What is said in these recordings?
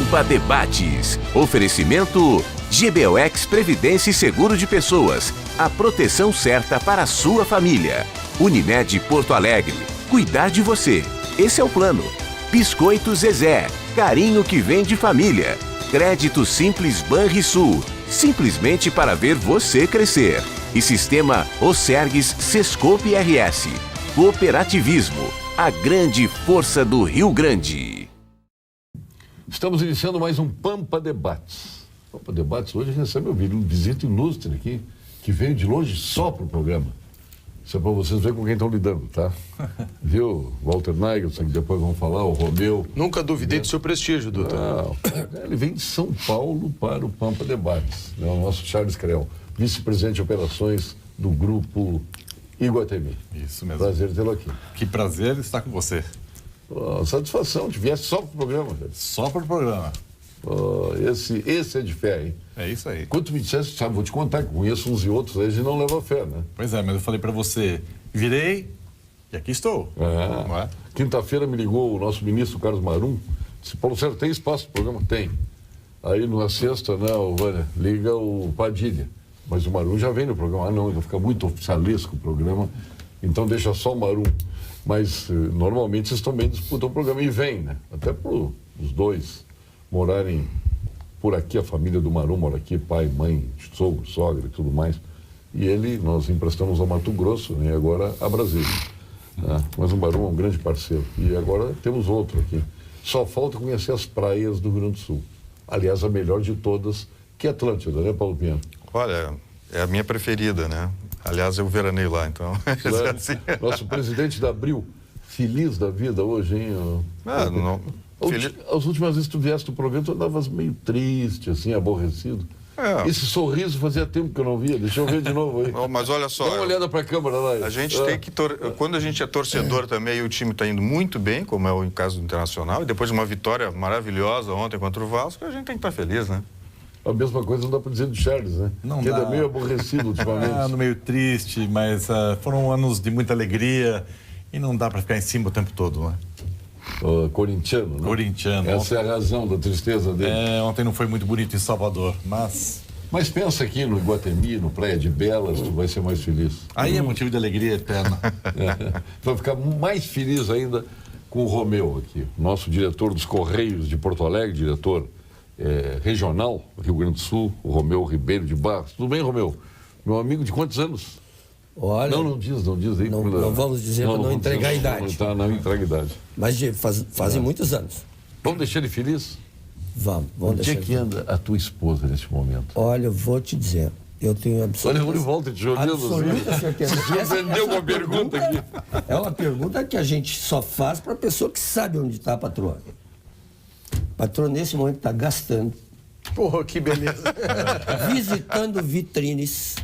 Pampa Debates. Oferecimento GBOX Previdência e Seguro de Pessoas. A proteção certa para a sua família. Unimed Porto Alegre. Cuidar de você. Esse é o plano. Biscoito Zezé. Carinho que vem de família. Crédito Simples Banrisul. Simplesmente para ver você crescer. E Sistema Osergues Sescope RS. Cooperativismo. A grande força do Rio Grande. Estamos iniciando mais um Pampa Debates. Pampa Debates hoje recebe um visita ilustre aqui, que veio de longe só para o programa. Isso é para vocês verem com quem estão lidando, tá? Viu? Walter Nagelson, que depois vão falar, o Romeu. Nunca duvidei do seu prestígio, doutor. Ele vem de São Paulo para o Pampa Debates. É o nosso Charles Creel, vice-presidente de operações do Grupo Iguatemi. Isso mesmo. Prazer tê-lo aqui. Que prazer estar com você. Satisfação, te viesse só para o programa. Cara. Só para o programa. Esse é de fé, hein? É isso aí. Quando tu me dissesse, sabe, vou te contar que conheço uns e outros, aí a gente não leva fé, né? Pois é, mas eu falei para você, virei e aqui estou. Não é? Quinta-feira me ligou o nosso ministro Carlos Marum, disse, Paulo Sérgio, tem espaço no programa? Tem. Aí na sexta, né, Vânia, liga o Padilha, mas o Marum já vem no programa. Não, vai ficar muito oficialesco o programa, então deixa só o Marum. Mas normalmente eles também disputam o programa e vêm, né? Até para os dois morarem por aqui, a família do Marum mora aqui, pai, mãe, sogro, sogra e tudo mais. E nós emprestamos ao Mato Grosso, né, e agora a Brasília. Né? Mas o Marum é um grande parceiro. E agora temos outro aqui. Só falta conhecer as praias do Rio Grande do Sul. Aliás, a melhor de todas, que é Atlântida, né, Paulo Pinheiro? Olha, é a minha preferida, né? Aliás, eu veraneio lá, então. Assim. Nosso presidente da Abril, feliz da vida hoje, hein? As últimas vezes que tu vieste do programa, tu andavas meio triste, assim, aborrecido. Esse sorriso fazia tempo que eu não via. Deixa eu ver de novo aí. Não, mas olha só. Dá uma olhada para a câmera lá. A gente tem que... Quando a gente é torcedor também, e o time está indo muito bem, como é o caso do Internacional, e depois de uma vitória maravilhosa ontem contra o Vasco, a gente tem que estar feliz, né? A mesma coisa não dá para dizer do Charles, né? Não que dá. ele é meio aborrecido ultimamente. Ando meio triste, mas foram anos de muita alegria e não dá para ficar em cima o tempo todo, né? Corintiano, né? Corintiano. Essa é a razão da tristeza dele. Ontem não foi muito bonito em Salvador, mas... Mas pensa aqui no Iguatemi, no Praia de Belas, tu vai ser mais feliz. Aí é motivo de alegria eterna. Vai ficar mais feliz ainda com o Romeu aqui, nosso diretor dos Correios de Porto Alegre, diretor regional, Rio Grande do Sul, o Romeu Ribeiro de Barros. Tudo bem, Romeu? Meu amigo de quantos anos? Olha, não diz aí. Não vamos dizer para não entregar a idade. Não entrega a idade. Mas fazem muitos anos. Vamos deixar ele feliz? Vamos Onde deixar é que anda a tua esposa nesse momento? Olha, eu vou te dizer, eu tenho absoluta... Olha, volta te olhando absoluta certeza. Surpreendeu com a pergunta aqui. É uma pergunta que a gente só faz para a pessoa que sabe onde está a patroa. A patroa, nesse momento, está gastando. Porra, que beleza. Visitando vitrines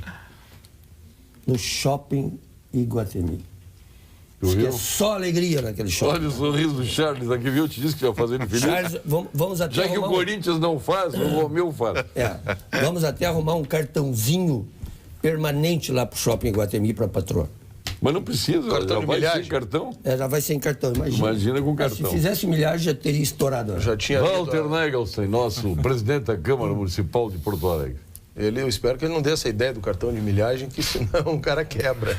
no shopping Iguatemi. Diz que é só alegria naquele shopping. Olha o sorriso do Charles aqui, viu? Eu te disse que ia fazer ele feliz. Charles, vamos até já que o Corinthians não faz, o Romeu faz. Vamos até arrumar um cartãozinho permanente lá pro shopping Iguatemi para a patroa. Mas não precisa, cartão já vai sem cartão. Já vai sem cartão, Imagina com cartão. Se fizesse milhagem, já teria estourado. Já tinha Walter Nagelson, nosso presidente da Câmara Municipal de Porto Alegre. Eu espero que ele não dê essa ideia do cartão de milhagem, que senão o cara quebra.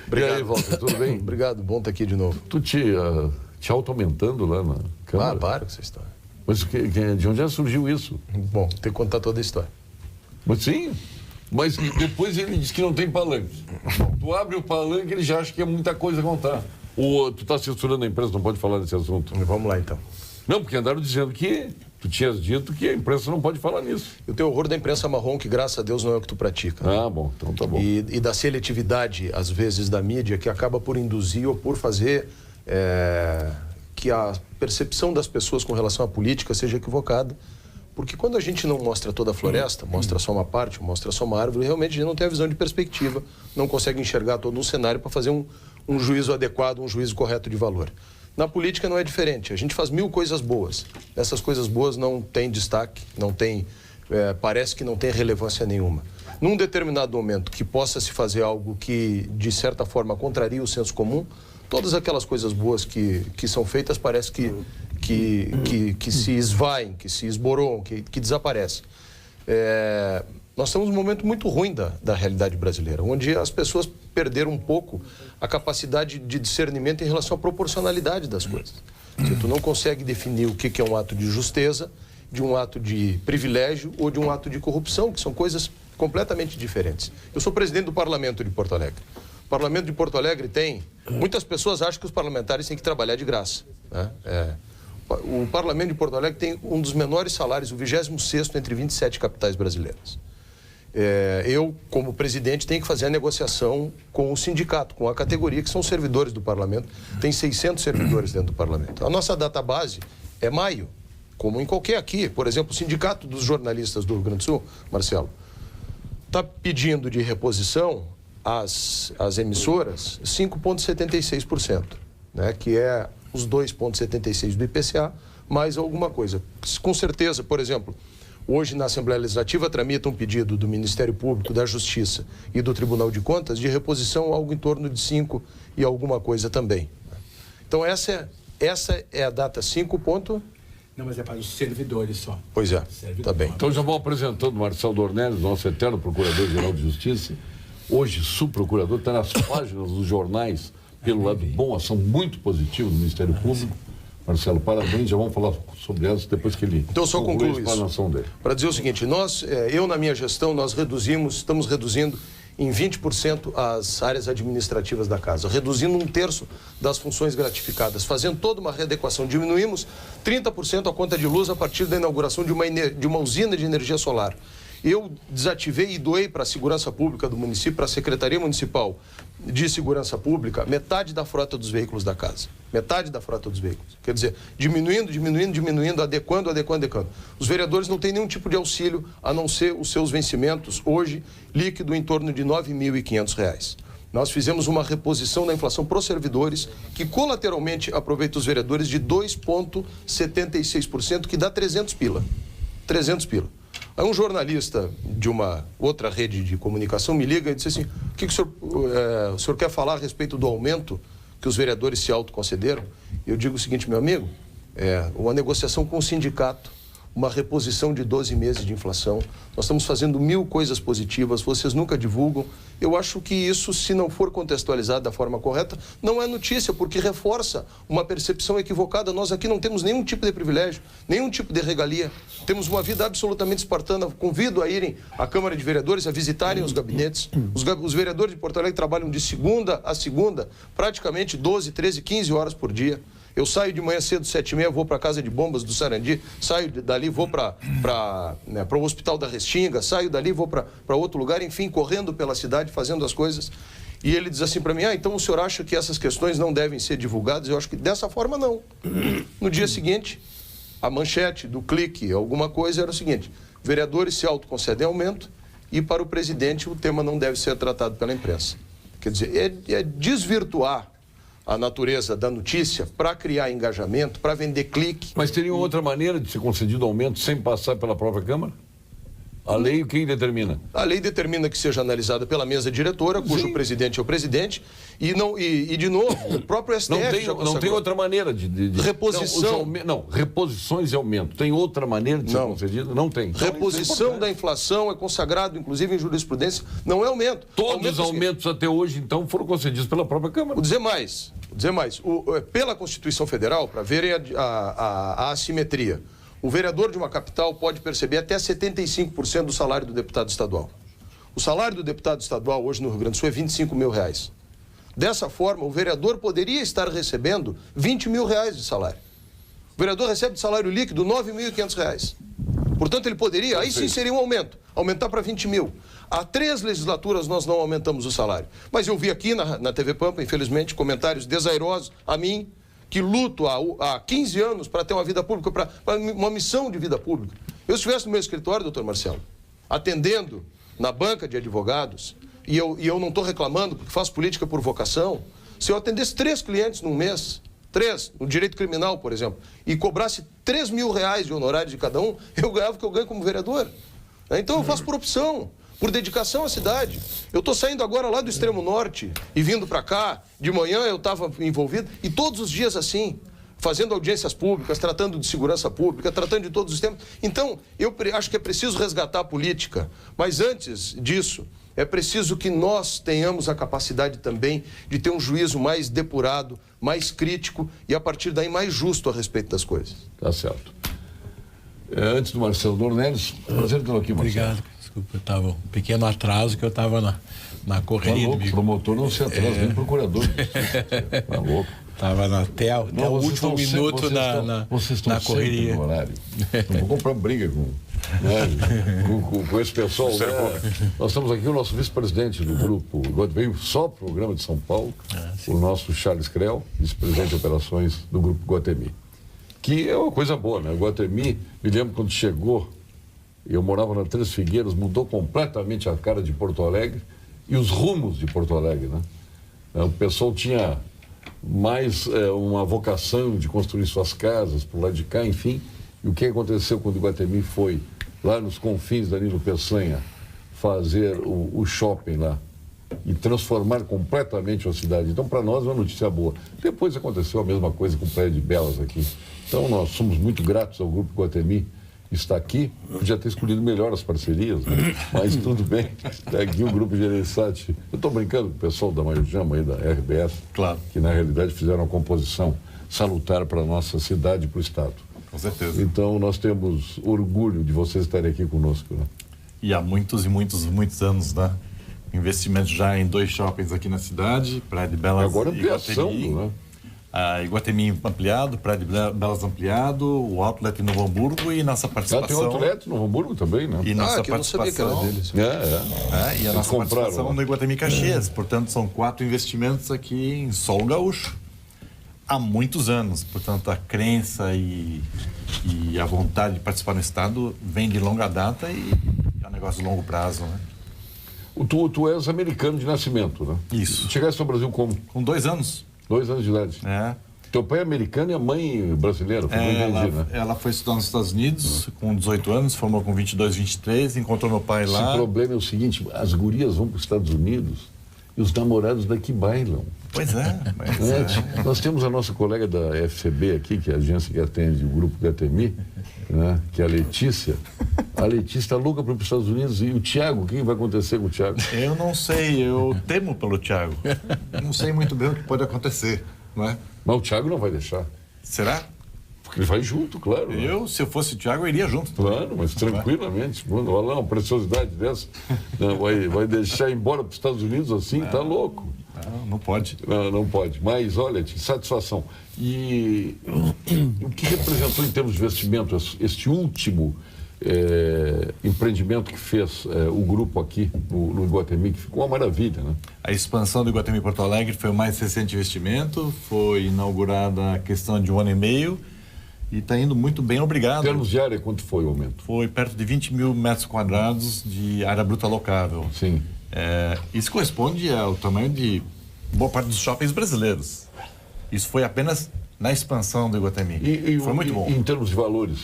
Obrigado. E aí, Walter, tudo bem? Obrigado, bom estar aqui de novo. Tu te auto-aumentando lá na Câmara? Para com essa história. Mas de onde surgiu isso? Bom, tem que contar toda a história. Mas sim, mas depois ele diz que não tem palanque. Tu abre o palanque, ele já acha que é muita coisa a contar. Ou tu está censurando a empresa, não pode falar desse assunto? Vamos lá, então. Não, porque andaram dizendo que tu tinhas dito que a imprensa não pode falar nisso. Eu tenho horror da imprensa marrom, que graças a Deus não é o que tu pratica. Ah, bom, então tá bom. E da seletividade, às vezes, da mídia, que acaba por induzir ou por fazer que a percepção das pessoas com relação à política seja equivocada. Porque quando a gente não mostra toda a floresta, mostra só uma parte, mostra só uma árvore, realmente a gente não tem a visão de perspectiva, não consegue enxergar todo um cenário para fazer um juízo adequado, um juízo correto de valor. Na política não é diferente. A gente faz 1000 coisas boas. Essas coisas boas não têm destaque, não tem, parece que não tem relevância nenhuma. Num determinado momento que possa se fazer algo que, de certa forma, contraria o senso comum, todas aquelas coisas boas que são feitas parece que que se esvaem, que se esboroam, que desaparecem. Nós estamos num momento muito ruim da realidade brasileira, onde as pessoas perderam um pouco a capacidade de discernimento em relação à proporcionalidade das coisas. Tu não consegue definir o que é um ato de justeza, de um ato de privilégio ou de um ato de corrupção, que são coisas completamente diferentes. Eu sou presidente do Parlamento de Porto Alegre. O Parlamento de Porto Alegre tem... Muitas pessoas acham que os parlamentares têm que trabalhar de graça, né? O Parlamento de Porto Alegre tem um dos menores salários, o 26º entre 27 capitais brasileiras. Eu, como presidente, tenho que fazer a negociação com o sindicato, com a categoria, que são os servidores do Parlamento. Tem 600 servidores dentro do Parlamento. A nossa database é maio, como em qualquer aqui. Por exemplo, o Sindicato dos Jornalistas do Rio Grande do Sul, Marcelo, está pedindo de reposição às emissoras 5,76%, né, que é os 2,76% do IPCA, mais alguma coisa. Com certeza, por exemplo, hoje na Assembleia Legislativa tramita um pedido do Ministério Público, da Justiça e do Tribunal de Contas de reposição algo em torno de 5 e alguma coisa também. Então essa é a data 5 ponto... Não, mas é para os servidores só. Pois é, tá bem. Então já vou apresentando o Marcelo Dornelles, nosso eterno Procurador-Geral de Justiça. Hoje, subprocurador, está nas páginas dos jornais, pelo lado bom, ação muito positiva do Ministério Público. Marcelo, parabéns, já vamos falar sobre elas depois que ele então, só concluo a explanação dele. Para dizer o seguinte, eu na minha gestão, estamos reduzindo em 20% as áreas administrativas da casa, reduzindo 1/3 das funções gratificadas, fazendo toda uma readequação. Diminuímos 30% a conta de luz a partir da inauguração de uma usina de energia solar. Eu desativei e doei para a Segurança Pública do município, para a Secretaria Municipal de Segurança Pública, metade da frota dos veículos da casa. Metade da frota dos veículos. Quer dizer, diminuindo, adequando. Os vereadores não têm nenhum tipo de auxílio, a não ser os seus vencimentos, hoje, líquido em torno de R$ 9.500. Nós fizemos uma reposição da inflação para os servidores, que colateralmente aproveita os vereadores de 2,76%, que dá 300 pila. 300 pila. Aí um jornalista de uma outra rede de comunicação me liga e disse assim, o que o senhor quer falar a respeito do aumento que os vereadores se autoconcederam? Eu digo o seguinte, meu amigo, uma negociação com o sindicato, uma reposição de 12 meses de inflação, nós estamos fazendo 1000 coisas positivas, vocês nunca divulgam. Eu acho que isso, se não for contextualizado da forma correta, não é notícia, porque reforça uma percepção equivocada. Nós aqui não temos nenhum tipo de privilégio, nenhum tipo de regalia. Temos uma vida absolutamente espartana. Convido a irem à Câmara de Vereadores, a visitarem os gabinetes. Os vereadores de Porto Alegre trabalham de segunda a segunda, praticamente 12, 13, 15 horas por dia. Eu saio de manhã cedo, 7h30, vou para a Casa de Bombas do Sarandi, saio dali, vou para o Hospital da Restinga, saio dali, vou para outro lugar, enfim, correndo pela cidade, fazendo as coisas. E ele diz assim para mim, então o senhor acha que essas questões não devem ser divulgadas? Eu acho que dessa forma não. No dia seguinte, a manchete do Clique, alguma coisa, era o seguinte, vereadores se autoconcedem aumento e para o presidente o tema não deve ser tratado pela imprensa. Quer dizer, é desvirtuar a natureza da notícia para criar engajamento, para vender clique. Mas teria outra maneira de ser concedido aumento sem passar pela própria Câmara? A lei, quem determina? A lei determina que seja analisada pela mesa diretora, cujo presidente é o presidente, e de novo, o próprio STF não tem outra maneira de... Reposição. Reposições e aumento. Tem outra maneira de ser concedido? Não tem. Então, reposição da inflação é consagrado, inclusive, em jurisprudência, não é aumento. Todos os aumentos até hoje, então, foram concedidos pela própria Câmara. Vou dizer mais. Pela Constituição Federal, para verem a assimetria, o vereador de uma capital pode perceber até 75% do salário do deputado estadual. O salário do deputado estadual hoje no Rio Grande do Sul é R$25 mil. Dessa forma, o vereador poderia estar recebendo R$20 mil de salário. O vereador recebe de salário líquido R$9.500. Portanto, ele poderia, aí sim seria um aumento, aumentar para 20 mil. Há 3 legislaturas nós não aumentamos o salário. Mas eu vi aqui na TV Pampa, infelizmente, comentários desairosos a mim, que luto há 15 anos para ter uma vida pública, para uma missão de vida pública. Eu estivesse no meu escritório, doutor Marcelo, atendendo na banca de advogados, e eu não estou reclamando porque faço política por vocação, se eu atendesse 3 clientes num mês, 3, no direito criminal, por exemplo, e cobrasse R$3 mil de honorário de cada um, eu ganhava o que eu ganho como vereador. Então eu faço por opção, por dedicação à cidade. Eu estou saindo agora lá do extremo norte e vindo para cá, de manhã eu estava envolvido, e todos os dias assim, fazendo audiências públicas, tratando de segurança pública, tratando de todos os temas. Então, eu acho que é preciso resgatar a política, mas antes disso, é preciso que nós tenhamos a capacidade também de ter um juízo mais depurado, mais crítico e, a partir daí, mais justo a respeito das coisas. Tá certo. Antes do Marcelo Dornelles, prazer tê-lo aqui, Marcelo. Obrigado. Desculpa, eu estava um pequeno atraso que eu estava na correria. Tá louco, o promotor não se atrasa, nem procurador. Tá louco. Estava até o último minuto na correria. No horário. Não vou comprar briga com esse pessoal. Né? Nós estamos aqui, o nosso vice-presidente do grupo, veio só o programa de São Paulo, o nosso Charles Creel, vice-presidente de operações do grupo Iguatemi. Que é uma coisa boa, né? O Iguatemi, me lembro quando chegou, eu morava na Três Figueiras, mudou completamente a cara de Porto Alegre e os rumos de Porto Alegre, né? O pessoal tinha mais uma vocação de construir suas casas por lá de cá, enfim. E o que aconteceu quando o Iguatemi foi lá nos confins da Nilo Peçanha fazer o shopping lá e transformar completamente a cidade? Então, para nós, é uma notícia boa. Depois aconteceu a mesma coisa com o Praia de Belas aqui. Então, nós somos muito gratos ao Grupo Iguatemi está aqui. Podia ter escolhido melhor as parcerias, né? Mas tudo bem. Está aqui o Grupo Gereissati. Eu estou brincando com o pessoal da Maiojama aí, da RBS, claro, que na realidade fizeram uma composição salutar para a nossa cidade e para o Estado. Com certeza. Então, nós temos orgulho de vocês estarem aqui conosco, né? E há muitos e muitos anos, né? Investimento já em 2 shoppings aqui na cidade, Praia de Belas agora e ampliação, Iguatemi. né? A Iguatemi ampliado, Praia de Belas ampliado, o Outlet em Novo Hamburgo e nossa participação... Tem um Outlet no Novo Hamburgo também, né? E nossa que eu não sabia que era deles. E a nossa participação lá no Iguatemi Caxias. Portanto, são 4 investimentos aqui em solo gaúcho. Há muitos anos. Portanto, a crença e a vontade de participar no Estado vem de longa data e é um negócio de longo prazo, né? Tu és americano de nascimento, né? Isso. Chegaste ao Brasil como? Com 2 anos. 2 anos de idade. É. Teu pai é americano e a mãe brasileira, Ela foi estudar nos Estados Unidos com 18 anos, formou com 22, 23, encontrou meu pai lá. O problema é o seguinte, as gurias vão para os Estados Unidos e os namorados daqui bailam. Pois é. Nós temos a nossa colega da FCB aqui, que é a agência que atende o Grupo Iguatemi, né, que é a Letícia. A Letícia está louca para ir para os Estados Unidos. E o Thiago, o que vai acontecer com o Thiago? Eu não sei, eu temo pelo Thiago. Não sei muito bem o que pode acontecer, não é? Mas o Thiago não vai deixar. Será? Porque ele vai junto, claro. Né? Se eu fosse o Thiago, eu iria junto. Claro, mas tranquilamente. Mano, olha lá, uma preciosidade dessa. Não, vai deixar ir embora para os Estados Unidos assim? Tá louco. Não pode. Não pode. Mas, olha, satisfação. E o que representou em termos de investimento este último empreendimento que fez o grupo aqui no Iguatemi, que ficou uma maravilha, né? A expansão do Iguatemi Porto Alegre foi o mais recente investimento, foi inaugurada a questão de 1 ano e meio e está indo muito bem, obrigado. Em termos de área, quanto foi o aumento? Foi perto de 20 mil metros quadrados de área bruta locável. Sim. Isso corresponde ao tamanho de boa parte dos shoppings brasileiros. Isso foi apenas na expansão do Iguatemi. Foi muito bom. E em termos de valores?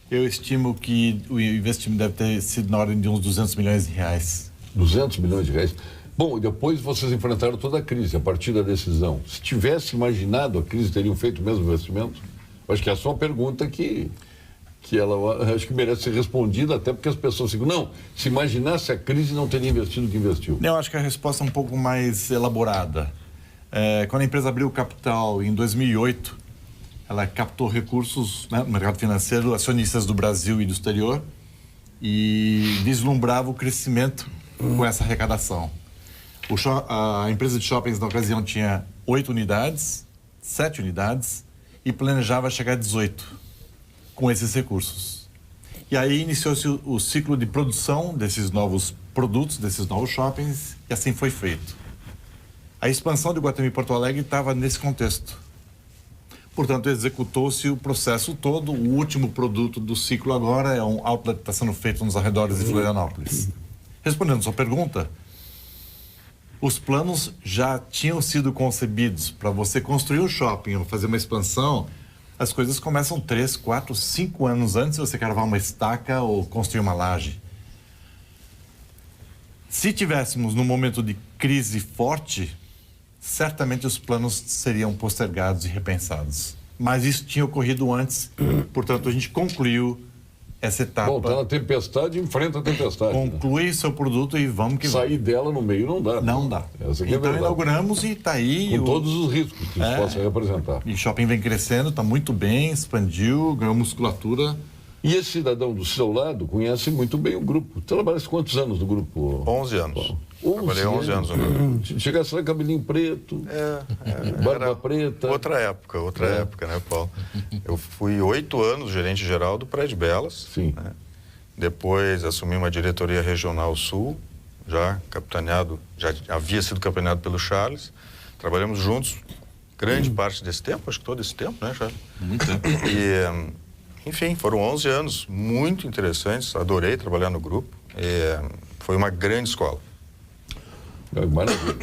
Eu estimo que o investimento deve ter sido na ordem de uns 200 milhões de reais. 200 milhões de reais. Bom, depois vocês enfrentaram toda a crise, a partir da decisão. Se tivesse imaginado a crise, teriam feito o mesmo investimento? Acho que é só uma pergunta que ela acho que merece ser respondida, até porque as pessoas ficam, não, se imaginasse a crise, não teria investido o que investiu. Eu acho que a resposta é um pouco mais elaborada. Quando a empresa abriu o capital em 2008, ela captou recursos, né, no mercado financeiro, acionistas do Brasil e do exterior, e vislumbrava o crescimento com essa arrecadação. A empresa de shoppings, na ocasião, tinha 8 unidades, 7 unidades, e planejava chegar a 18 com esses recursos. E aí iniciou-se o ciclo de produção desses novos produtos, desses novos shoppings, e assim foi feito. A expansão do Iguatemi Porto Alegre estava nesse contexto. Portanto, executou-se o processo todo. O último produto do ciclo agora é um outlet que está sendo feito nos arredores de Florianópolis. Respondendo a sua pergunta, os planos já tinham sido concebidos para você construir um shopping ou fazer uma expansão. As coisas começam 3, 4, 5 anos antes de você cavar uma estaca ou construir uma laje. Se tivéssemos num momento de crise forte, certamente os planos seriam postergados e repensados. Mas isso tinha ocorrido antes, portanto, a gente concluiu essa etapa. Bom, tá na tempestade, enfrenta a tempestade. Conclui seu produto e vamos que Sair dela no meio não dá. Não dá. Essa aqui é Então verdade. inauguramos e está aí. Com todos os riscos que isso possa representar. E o shopping vem crescendo, está muito bem, expandiu, ganhou musculatura. E esse cidadão do seu lado conhece muito bem o grupo. Você trabalha quantos anos no grupo? 11 anos. Trabalhei 11 anos no grupo. Chegasse lá, cabelinho preto, barba preta. Outra época, né, Paulo? Eu fui 8 anos gerente geral do Praia de Belas. Sim. Né? Depois assumi uma diretoria regional sul, já havia sido capitaneado pelo Charles. Trabalhamos juntos grande parte desse tempo, acho que todo esse tempo, né, Charles? Muito tempo. E, enfim, foram 11 anos muito interessantes, adorei trabalhar no grupo. Foi uma grande escola. Maravilha.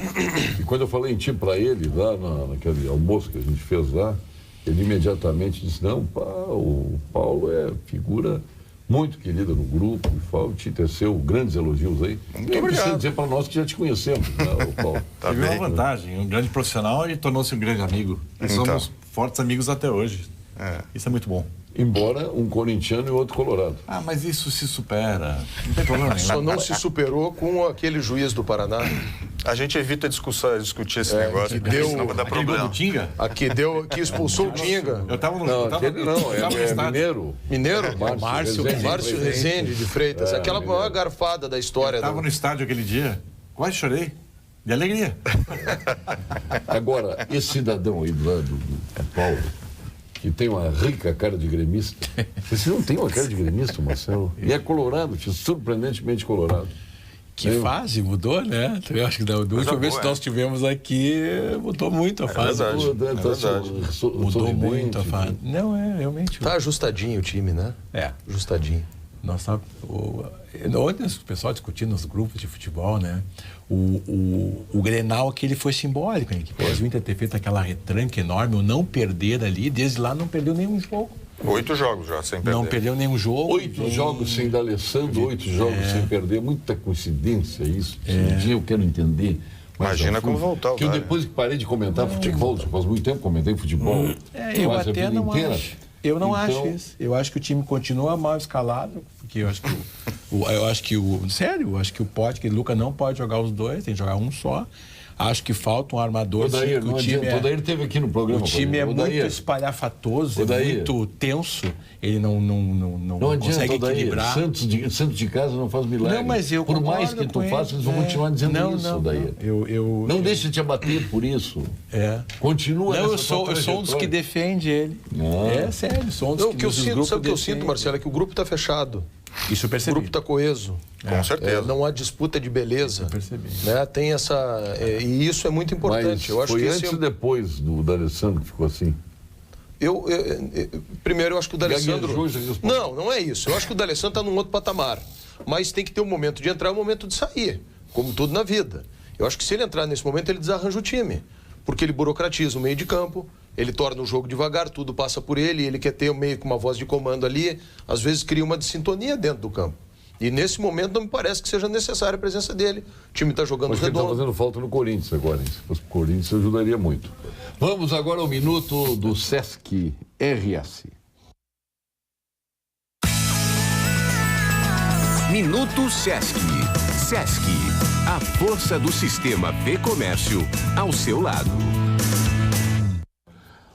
E quando eu falei em ti para ele, lá naquele almoço que a gente fez lá, ele imediatamente disse, não, o Paulo é figura muito querida no grupo, e te teceu grandes elogios aí. Muito não obrigado. precisa dizer para nós que já te conhecemos, né, o Paulo. Teve uma vantagem, um grande profissional e tornou-se um grande amigo. E somos fortes amigos até hoje. Isso é muito bom. Embora um corintiano e outro colorado. Mas isso se supera. Não tem problema nenhum. Só não se superou com aquele juiz do Paraná. A gente evita discutir esse negócio, que deu senão vai dar Aquele gol problema. do Tinga? Que expulsou o Tinga. Eu estava no Mineiro. Mineiro? Márcio Rezende de Freitas. Aquela maior garfada da história. Estava no estádio aquele dia, quase chorei. De alegria. Agora, esse cidadão aí do lado do Paulo, que tem uma rica cara de gremista. Você não tem uma cara de gremista, Marcelo? E é colorado, surpreendentemente colorado. Que fase mudou, né? Eu acho que da última vez que nós tivemos aqui, mudou muito a fase. Mudou muito a fase. Não, realmente. Tá ajustadinho o time, né? Ajustadinho. Nós ontem o pessoal discutindo nos grupos de futebol, né? O Grenal aquele foi simbólico, né? Que o Inter ter feito aquela retranca enorme, o não perder ali, desde lá não perdeu nenhum jogo. 8 jogos já, sem perder. Não perdeu nenhum jogo. 8 jogos sem D'Alessandro, 8 jogos sem perder. Muita coincidência isso. Um dia eu quero entender. Imagina como voltar. Que eu depois que parei de comentar futebol, faz muito tempo que comentei futebol. Eu até não acho. Eu não acho isso. Eu acho que o time continua mal escalado, porque eu acho que sério, eu acho que o Potker e o Luca não pode jogar os dois, tem que jogar um só. Acho que falta um armador. O Odair esteve aqui no programa. O time é muito espalhafatoso, é muito tenso. Ele não consegue equilibrar. Santos de casa não faz milagre. Não, mas eu por mais que tu faça, eles vão continuar dizendo isso, Odair. Não deixa de te abater por isso. Continua. Não, eu sou um dos que defende ele. É sério, sou um dos que defende. Sabe o que eu sinto, Marcelo? É que o grupo está fechado. Isso eu percebi. O grupo está coeso. Com certeza. Não há disputa de beleza. Eu percebi. Né? Tem essa... e isso é muito importante. Mas eu acho foi que antes e depois do D'Alessandro que ficou assim? Primeiro, eu acho que o D'Alessandro... Não é isso. Eu acho que o D'Alessandro está num outro patamar. Mas tem que ter um momento de entrar e um momento de sair. Como tudo na vida. Eu acho que se ele entrar nesse momento, ele desarranja o time. Porque ele burocratiza o meio de campo, ele torna o jogo devagar, tudo passa por ele quer ter meio com uma voz de comando ali, às vezes cria uma desintonia dentro do campo. E nesse momento não me parece que seja necessária a presença dele. O time está jogando redondo. Mas ele está fazendo falta no Corinthians agora. Se fosse o Corinthians, ajudaria muito. Vamos agora ao minuto do Sesc RS. Minuto Sesc. Sesc, a força do sistema Fê-Comércio ao seu lado.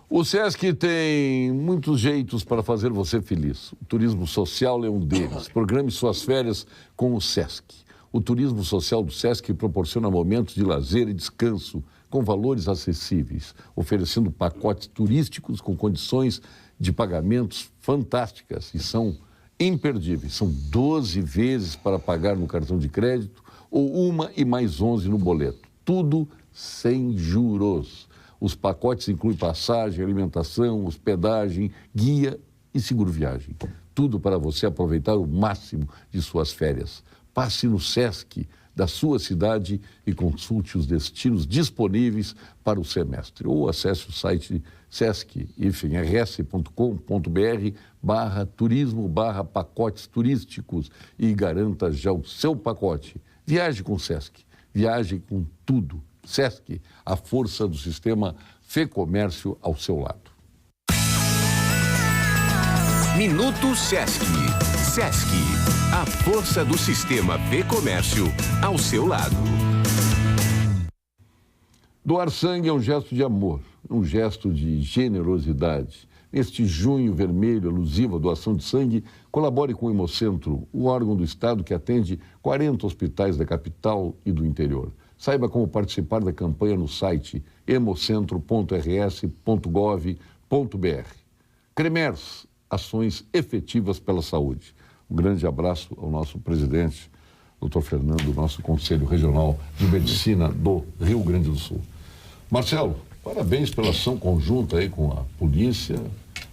O Sesc tem muitos jeitos para fazer você feliz. O turismo social é um deles. Programe suas férias com o Sesc. O turismo social do Sesc proporciona momentos de lazer e descanso com valores acessíveis, oferecendo pacotes turísticos com condições de pagamentos fantásticas e são imperdíveis. São 12 vezes para pagar no cartão de crédito ou 1 e mais 11 no boleto. Tudo sem juros. Os pacotes incluem passagem, alimentação, hospedagem, guia e seguro-viagem. Tudo para você aproveitar o máximo de suas férias. Passe no Sesc da sua cidade e consulte os destinos disponíveis para o semestre. Ou acesse o site sesc-rs.com.br/turismo/pacotes turísticos e garanta já o seu pacote. Viaje com o Sesc. Viaje com tudo Sesc, a força do sistema Fê-Comércio ao seu lado. Minuto Sesc. Sesc, a força do sistema Fê-Comércio ao seu lado. Doar sangue é um gesto de amor, um gesto de generosidade. Neste junho vermelho alusivo à doação de sangue, colabore com o Hemocentro, o órgão do Estado que atende 40 hospitais da capital e do interior. Saiba como participar da campanha no site hemocentro.rs.gov.br. Cremers, ações efetivas pela saúde. Um grande abraço ao nosso presidente, Dr. Fernando, nosso Conselho Regional de Medicina do Rio Grande do Sul. Marcelo, parabéns pela ação conjunta aí com a polícia,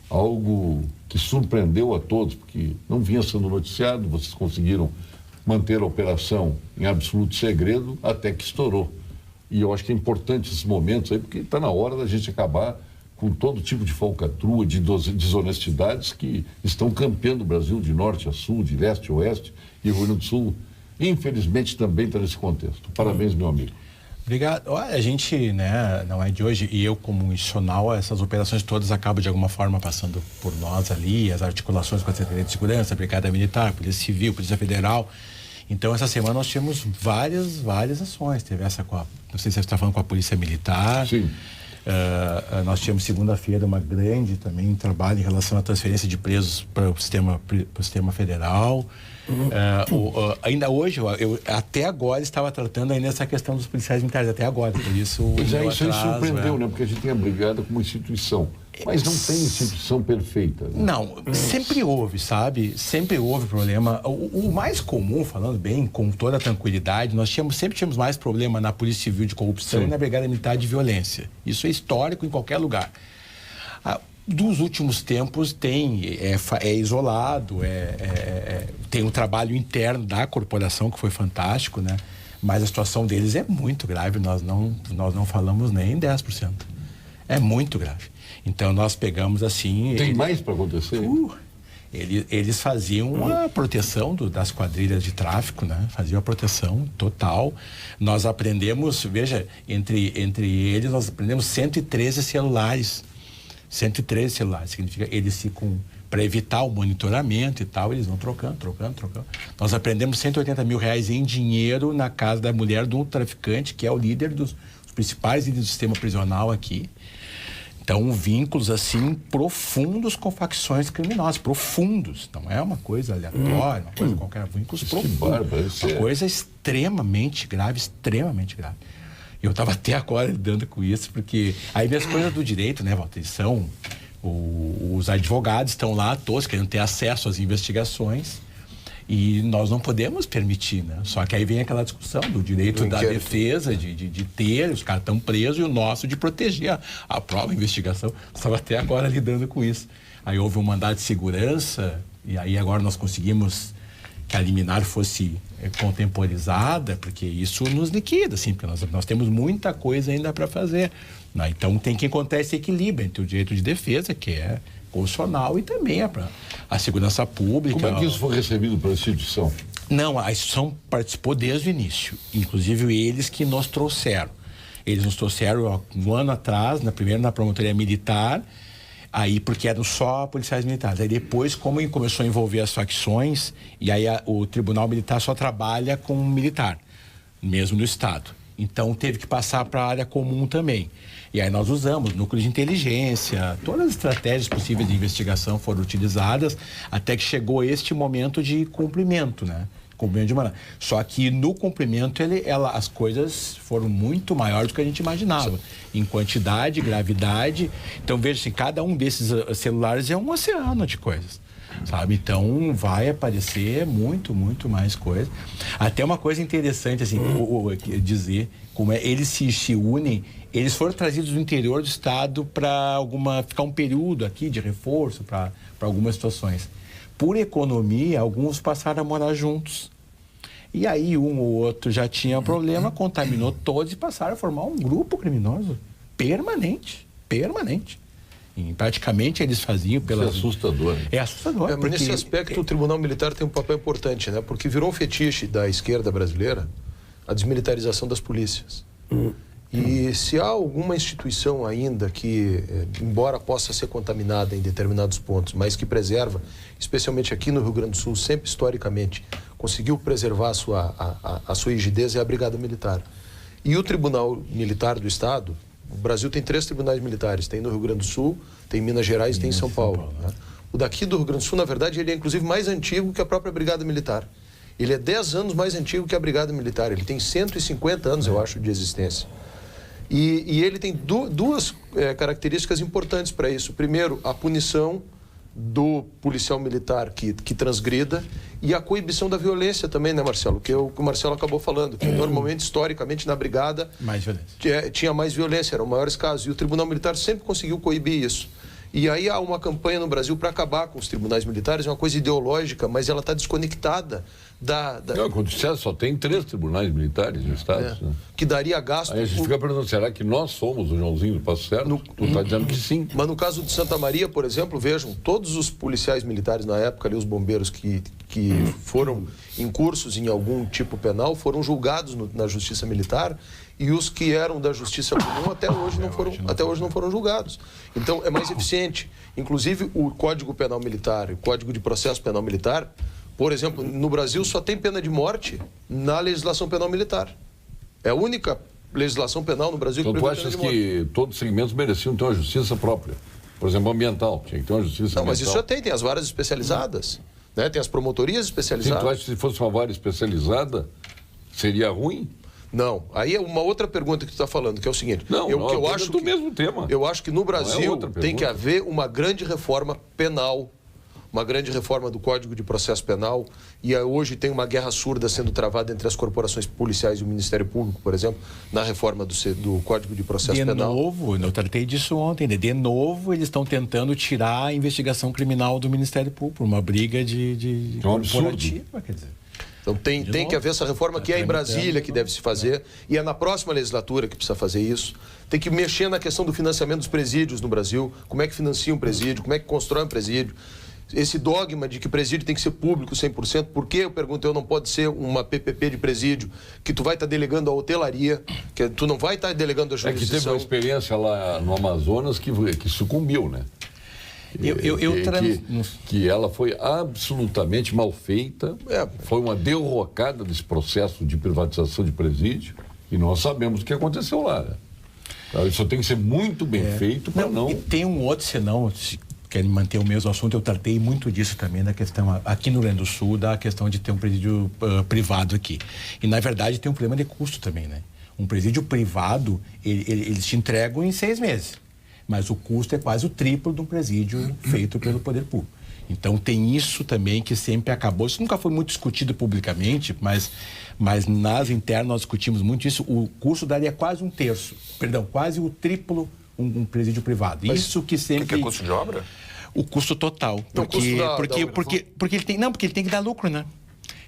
algo que surpreendeu a todos, porque não vinha sendo noticiado, vocês conseguiram manter a operação em absoluto segredo até que estourou. E eu acho que é importante esses momentos aí, porque está na hora da gente acabar com todo tipo de falcatrua, de desonestidades que estão campeando o Brasil de norte a sul, de leste a oeste, e o Rio Grande do Sul, infelizmente, também está nesse contexto. Parabéns, meu amigo. Obrigado. Olha, a gente, né, não é de hoje, e eu como institucional, essas operações todas acabam de alguma forma passando por nós ali, as articulações com a Secretaria de Segurança, a Brigada Militar, Polícia Civil, Polícia Federal. Então, essa semana nós tivemos várias ações. Teve essa com a, não sei se você está falando com a Polícia Militar. Sim. Nós tivemos segunda-feira uma grande também trabalho em relação à transferência de presos para o sistema federal. Ainda hoje, eu até agora estava tratando ainda essa questão dos policiais militares, até agora, por isso... Pois é, isso aí surpreendeu, né? Porque a gente tem a brigada como instituição, mas não tem instituição perfeita. Né? Não, sempre houve, sabe? Sempre houve problema. O mais comum, falando bem, com toda a tranquilidade, nós sempre tivemos mais problema na Polícia Civil de corrupção e na Brigada Militar de violência. Isso é histórico em qualquer lugar. Dos últimos tempos é isolado, tem um trabalho interno da corporação que foi fantástico, né? Mas a situação deles é muito grave, nós não falamos nem 10%. É muito grave. Então nós pegamos assim... Tem mais para acontecer? Eles faziam a proteção das quadrilhas de tráfico, né? Faziam a proteção total. Nós aprendemos, veja, entre eles nós aprendemos 113 celulares. 113 celulares, significa eles ficam, para evitar o monitoramento e tal, eles vão trocando. Nós aprendemos R$180 mil em dinheiro na casa da mulher de um traficante, que é o líder dos principais líderes do sistema prisional aqui. Então, vínculos, assim, profundos com facções criminosas, profundos. Não é uma coisa aleatória, uma coisa qualquer, vínculos profundos. Uma coisa extremamente grave. Eu estava até agora lidando com isso, porque aí minhas coisas do direito, né, Walter, são os advogados estão lá todos querendo ter acesso às investigações e nós não podemos permitir, né? Só que aí vem aquela discussão do direito da defesa, de ter, os caras estão presos, e o nosso de proteger a prova, a investigação. Estava até agora lidando com isso. Aí houve um mandado de segurança e aí agora nós conseguimos que a liminar fosse contemporizada, porque isso nos liquida, assim, porque nós temos muita coisa ainda para fazer, né? Então tem que encontrar esse equilíbrio entre o direito de defesa, que é constitucional, e também a segurança pública. Como é que isso foi recebido pela instituição? Não, a instituição participou desde o início, inclusive eles que nos trouxeram. Eles nos trouxeram um ano atrás, primeiro na promotoria militar, aí porque eram só policiais militares. Aí depois, como começou a envolver as facções, e aí o Tribunal Militar só trabalha com militar, mesmo no Estado. Então teve que passar para a área comum também. E aí nós usamos núcleo de inteligência, todas as estratégias possíveis de investigação foram utilizadas, até que chegou este momento de cumprimento, né? Cumprimento de maneira. Só que no cumprimento as coisas foram muito maiores do que a gente imaginava, em quantidade, gravidade. Então veja assim, cada um desses celulares é um oceano de coisas, sabe? Então vai aparecer muito mais coisa. Até uma coisa interessante assim, dizer como eles se unem. Eles foram trazidos do interior do estado para ficar um período aqui de reforço para algumas situações. Por economia, alguns passaram a morar juntos. E aí um ou outro já tinha problema, contaminou todos e passaram a formar um grupo criminoso permanente. E praticamente eles faziam pela... Isso é assustador. É assustador. Porque... Nesse aspecto, o Tribunal Militar tem um papel importante, né? Porque virou um fetiche da esquerda brasileira a desmilitarização das polícias. E se há alguma instituição ainda que, embora possa ser contaminada em determinados pontos, mas que preserva, especialmente aqui no Rio Grande do Sul, sempre historicamente, conseguiu preservar a sua rigidez, é a Brigada Militar. E o Tribunal Militar do Estado, o Brasil tem 3 tribunais militares, tem no Rio Grande do Sul, tem em Minas Gerais e tem em São Paulo. Né? O daqui do Rio Grande do Sul, na verdade, ele é inclusive mais antigo que a própria Brigada Militar. Ele é 10 anos mais antigo que a Brigada Militar, ele tem 150 anos, eu acho, de existência. E ele tem duas características importantes para isso. Primeiro, a punição do policial militar que transgrida e a coibição da violência também, né, Marcelo? Que é o que o Marcelo acabou falando, que normalmente, historicamente, na brigada tinha mais violência, eram maiores casos. E o Tribunal Militar sempre conseguiu coibir isso. E aí há uma campanha no Brasil para acabar com os tribunais militares, é uma coisa ideológica, mas ela está desconectada da... Não, quando disser, só tem 3 tribunais militares no Estado. Né? Que daria gasto... Aí a gente fica perguntando, será que nós somos o Joãozinho do Passo Certo? Tu está dizendo que sim. Mas no caso de Santa Maria, por exemplo, vejam, todos os policiais militares na época, ali, os bombeiros que foram incursos em algum tipo penal, foram julgados na Justiça Militar, e os que eram da Justiça Comum até hoje não foram julgados. Então, é mais eficiente. Inclusive, o Código Penal Militar, o Código de Processo Penal Militar, por exemplo, no Brasil só tem pena de morte na legislação penal militar. É a única legislação penal no Brasil que prevê pena de morte. Então, tu achas que todos os segmentos mereciam ter uma justiça própria? Por exemplo, ambiental, tinha que ter uma justiça ambiental. Não, mas isso já tem as varas especializadas, né? Tem as promotorias especializadas. Sim, tu acha que se fosse uma vara especializada, seria ruim? Não, aí é uma outra pergunta que tu está falando, que é o seguinte. Eu acho do mesmo tema. Eu acho que no Brasil tem que haver uma grande reforma penal, uma grande reforma do Código de Processo Penal, e hoje tem uma guerra surda sendo travada entre as corporações policiais e o Ministério Público, por exemplo, na reforma do Código de Processo Penal. De novo, eu tratei disso ontem, de novo eles estão tentando tirar a investigação criminal do Ministério Público, por uma briga de corporativa, quer dizer. Então tem que haver essa reforma que é em Brasília que deve se fazer, e é na próxima legislatura que precisa fazer isso. Tem que mexer na questão do financiamento dos presídios no Brasil, como é que financia um presídio, como é que constrói um presídio. Esse dogma de que presídio tem que ser público 100%, por que, eu pergunto, não pode ser uma PPP de presídio que tu vai estar delegando a hotelaria, que tu não vai estar delegando a jurisdição. É que teve uma experiência lá no Amazonas que sucumbiu, né? Que ela foi absolutamente mal feita, foi uma derrocada desse processo de privatização de presídio, e nós sabemos o que aconteceu lá. Né? Isso tem que ser muito bem feito para não... E tem um outro, senão, se querem manter o mesmo assunto, eu tratei muito disso também, na questão, aqui no Rio Grande do Sul, da questão de ter um presídio privado aqui. E, na verdade, tem um problema de custo também, né? Um presídio privado, eles te entregam em 6 meses. Mas o custo é quase o triplo de um presídio feito pelo poder público. Então tem isso também que sempre acabou. Isso nunca foi muito discutido publicamente, mas nas internas nós discutimos muito isso. O custo daria quase quase o triplo um presídio privado. Mas isso que sempre... O que é custo de obra? O custo total. Então, Porque ele tem que dar lucro, né?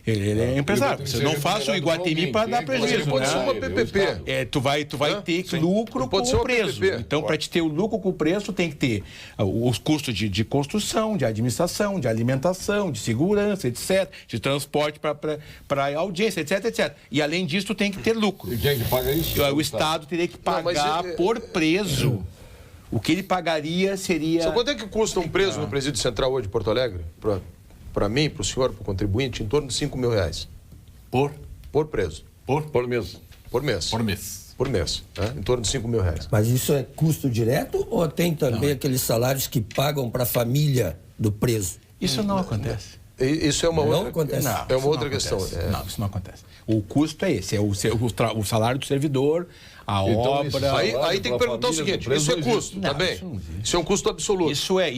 Ele é empresário. Você não faz o Iguatemi para dar prejuízo, pode ser uma PPP. Tu vai ter lucro com o preço. Então, para te ter o lucro com o preço, tem que ter os custos de construção, de administração, de alimentação, de segurança, etc., de transporte para audiência, etc. E, além disso, tu tem que ter lucro. E quem é que paga isso? O Estado teria que pagar por preso. O que ele pagaria seria... Sabe quanto é que custa um preso no Presídio Central hoje de Porto Alegre? Para mim, para o senhor, para o contribuinte, em torno de R$5.000. Por preso. Por mês. Por mês. Por mês. Né? Em torno de R$5.000. Mas isso é custo direto ou tem também aqueles salários que pagam para a família do preso? Isso não acontece. Isso é uma outra... acontece. Não, é uma outra questão. Não, isso não acontece. O custo é esse, é o salário do servidor, a obra... Aí tem que perguntar o seguinte, isso é custo, tá bem? Isso é um custo absoluto. Isso é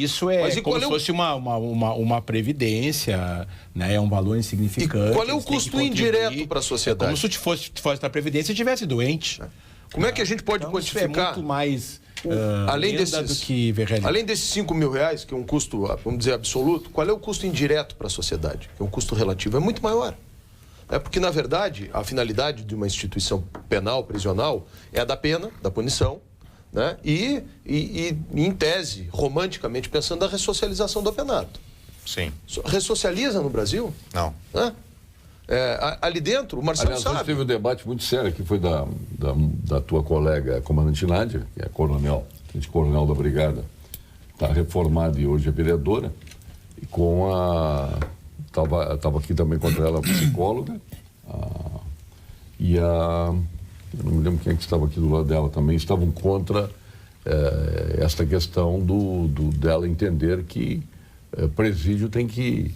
como se fosse uma previdência, né? É um valor insignificante. E qual é o custo indireto para a sociedade? É como se tu fosse para a previdência e estivesse doente. Como é que a gente pode quantificar? Isso é muito mais além do que além desses R$5.000, que é um custo, vamos dizer, absoluto, qual é o custo indireto para a sociedade? Que é um custo relativo, é muito maior. É porque, na verdade, a finalidade de uma instituição penal, prisional, é a da pena, da punição, né? E em tese, romanticamente pensando, a ressocialização do apenado. Sim. Ressocializa no Brasil? Não. Hã? Ali dentro, o Marcelo Aliás, sabe. hoje teve um debate muito sério que foi da tua colega comandante Nádia, que é coronel da brigada, está reformada e hoje é vereadora, e com a... Estava aqui também contra ela, a psicóloga, eu não me lembro quem é que estava aqui do lado dela também, estavam contra esta questão dela entender que presídio tem que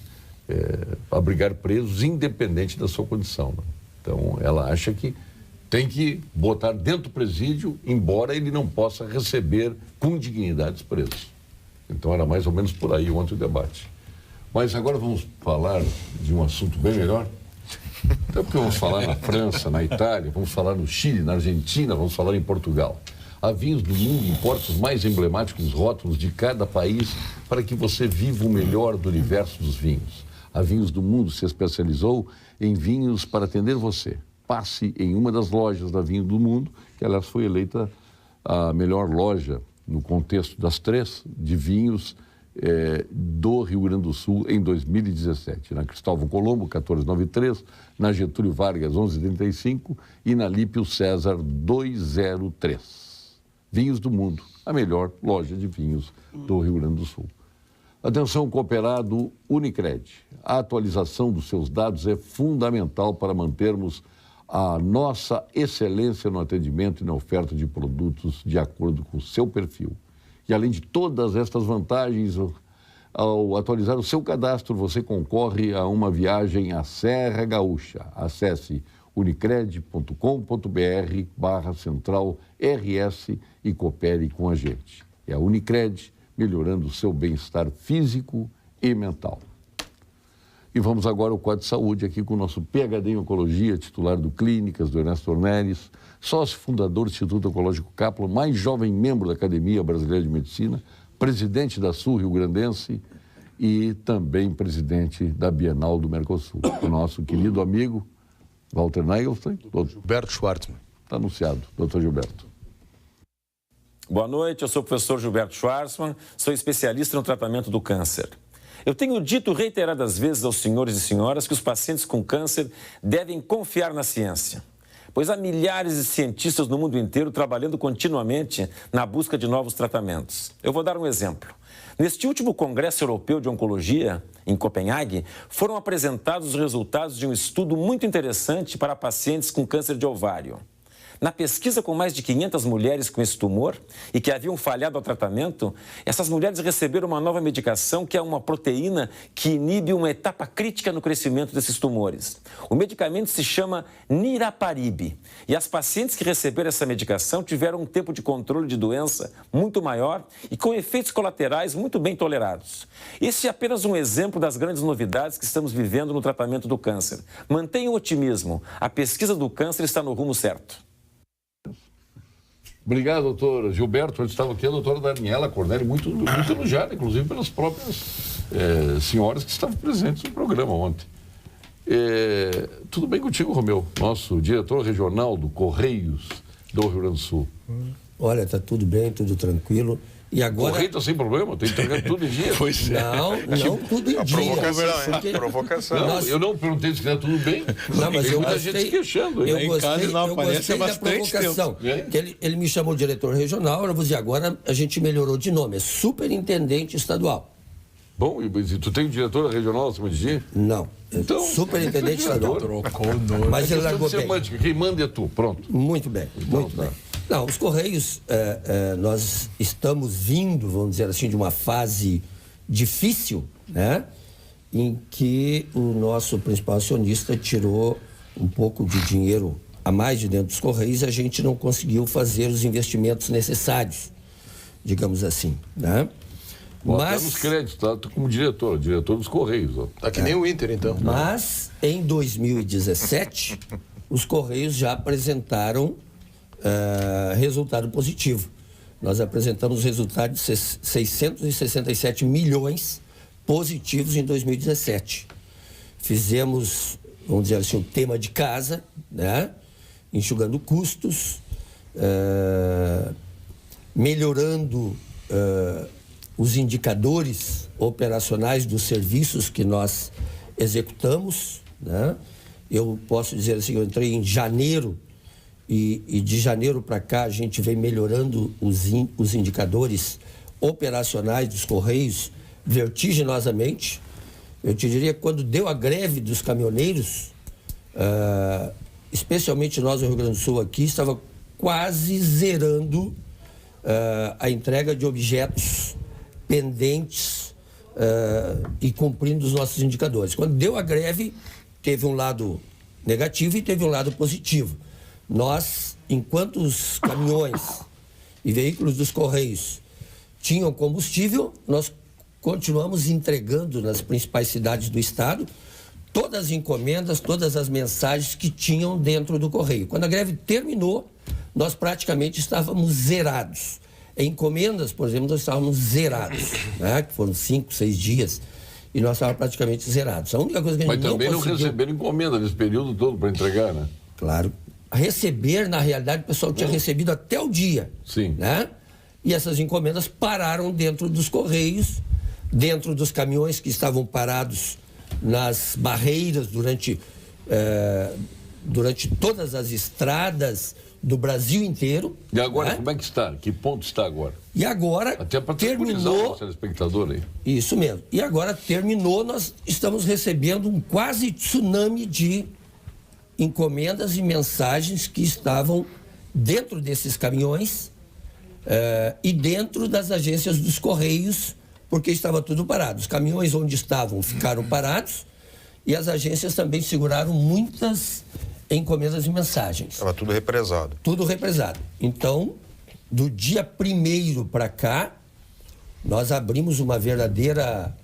abrigar presos independente da sua condição. Né? Então, ela acha que tem que botar dentro do presídio, embora ele não possa receber com dignidade os presos. Então, era mais ou menos por aí ontem o debate. Mas agora vamos falar de um assunto bem melhor. Até porque vamos falar na França, na Itália, vamos falar no Chile, na Argentina, vamos falar em Portugal. Há vinhos do mundo, importa os mais emblemáticos rótulos de cada país para que você viva o melhor do universo dos vinhos. A Vinhos do Mundo se especializou em vinhos para atender você. Passe em uma das lojas da Vinhos do Mundo, que aliás foi eleita a melhor loja no contexto das 3 de vinhos do Rio Grande do Sul em 2017. Na Cristóvão Colombo, 1493, na Getúlio Vargas, 1135 e na Lípio César, 203. Vinhos do Mundo, a melhor loja de vinhos do Rio Grande do Sul. Atenção, cooperado Unicred. A atualização dos seus dados é fundamental para mantermos a nossa excelência no atendimento e na oferta de produtos de acordo com o seu perfil. E além de todas estas vantagens, ao atualizar o seu cadastro, você concorre a uma viagem à Serra Gaúcha. Acesse unicred.com.br/central-RS e coopere com a gente. É a Unicred, melhorando o seu bem-estar físico e mental. E vamos agora ao quadro de saúde, aqui com o nosso PhD em Oncologia, titular do Clínicas, do Ernesto Ornelis, sócio fundador do Instituto Oncológico Kaplan, mais jovem membro da Academia Brasileira de Medicina, presidente da Sul Rio Grandense e também presidente da Bienal do Mercosul. O nosso querido amigo Walter Nagelstein. Gilberto Schwartzman. Está anunciado, doutor Gilberto. Boa noite, eu sou o professor Gilberto Schwartzman, sou especialista no tratamento do câncer. Eu tenho dito reiteradas vezes aos senhores e senhoras que os pacientes com câncer devem confiar na ciência, pois há milhares de cientistas no mundo inteiro trabalhando continuamente na busca de novos tratamentos. Eu vou dar um exemplo. Neste último Congresso Europeu de Oncologia, em Copenhague, foram apresentados os resultados de um estudo muito interessante para pacientes com câncer de ovário. Na pesquisa com mais de 500 mulheres com esse tumor e que haviam falhado ao tratamento, essas mulheres receberam uma nova medicação que é uma proteína que inibe uma etapa crítica no crescimento desses tumores. O medicamento se chama Niraparib e as pacientes que receberam essa medicação tiveram um tempo de controle de doença muito maior e com efeitos colaterais muito bem tolerados. Esse é apenas um exemplo das grandes novidades que estamos vivendo no tratamento do câncer. Mantenha o otimismo, a pesquisa do câncer está no rumo certo. Obrigado, doutor Gilberto. Antes estava aqui a doutora Daniela Cornélio, muito elogiada, inclusive pelas próprias senhoras que estavam presentes no programa ontem. Tudo bem contigo, Romeu? Nosso diretor regional do Correios do Rio Grande do Sul. Olha, está tudo bem, tudo tranquilo. E agora... O Correio está sem problema, tem que entregar tudo em dia. Pois é. Não, tudo em dia. Provocação. Não, eu não perguntei se está tudo bem. Não, mas tem eu muita gostei, gente se queixando. eu Hein? gostei, não eu aparece gostei há da bastante provocação. tempo. Que ele me chamou de diretor regional, eu vou dizer, agora a gente melhorou de nome, é superintendente estadual. Bom, e tu tem um diretor regional acima de ti? Não, Então, superintendente estadual. Trocou o nome. Mas ele largou bem. Semântica, quem manda é tu, pronto. Muito bem, muito tá. bem. Não, os Correios, nós estamos vindo, vamos dizer assim, de uma fase difícil, né? Em que o nosso principal acionista tirou um pouco de dinheiro a mais de dentro dos Correios e a gente não conseguiu fazer os investimentos necessários, digamos assim, né? Bota nos créditos, tá? Tu como diretor dos Correios. Ó. Tá que nem o Inter, então. Mas, em 2017, os Correios já apresentaram resultado positivo. Nós apresentamos resultado de 667 milhões positivos em 2017. Fizemos, vamos dizer assim, o tema de casa, né? Enxugando custos, melhorando os indicadores operacionais dos serviços que nós executamos, né? eu posso dizer assim, eu entrei em janeiro e de janeiro para cá a gente vem melhorando os indicadores operacionais dos Correios vertiginosamente. Eu te diria que quando deu a greve dos caminhoneiros, especialmente nós no Rio Grande do Sul aqui, estava quase zerando a entrega de objetos pendentes e cumprindo os nossos indicadores. Quando deu a greve, teve um lado negativo e teve um lado positivo. Nós, enquanto os caminhões e veículos dos Correios tinham combustível, nós continuamos entregando nas principais cidades do estado todas as encomendas, todas as mensagens que tinham dentro do Correio. Quando a greve terminou, nós praticamente estávamos zerados. Em encomendas, por exemplo, nós estávamos zerados, né? Que foram 5, 6 dias, e nós estávamos praticamente zerados. A única coisa que a gente Mas também não receberam encomenda nesse período todo para entregar, né? Claro. Receber, na realidade, o pessoal tinha recebido até o dia. Sim. Né? E essas encomendas pararam dentro dos Correios, dentro dos caminhões que estavam parados nas barreiras durante todas as estradas do Brasil inteiro. E agora, né? como é que está? Que ponto está agora? E agora Até para terminou... o telespectador aí. Isso mesmo. E agora terminou, nós estamos recebendo um quase tsunami de encomendas e mensagens que estavam dentro desses caminhões e dentro das agências dos Correios, porque estava tudo parado. Os caminhões onde estavam ficaram parados e as agências também seguraram muitas encomendas e mensagens. Estava tudo represado. Tudo represado. Então, do dia 1º para cá, nós abrimos uma verdadeira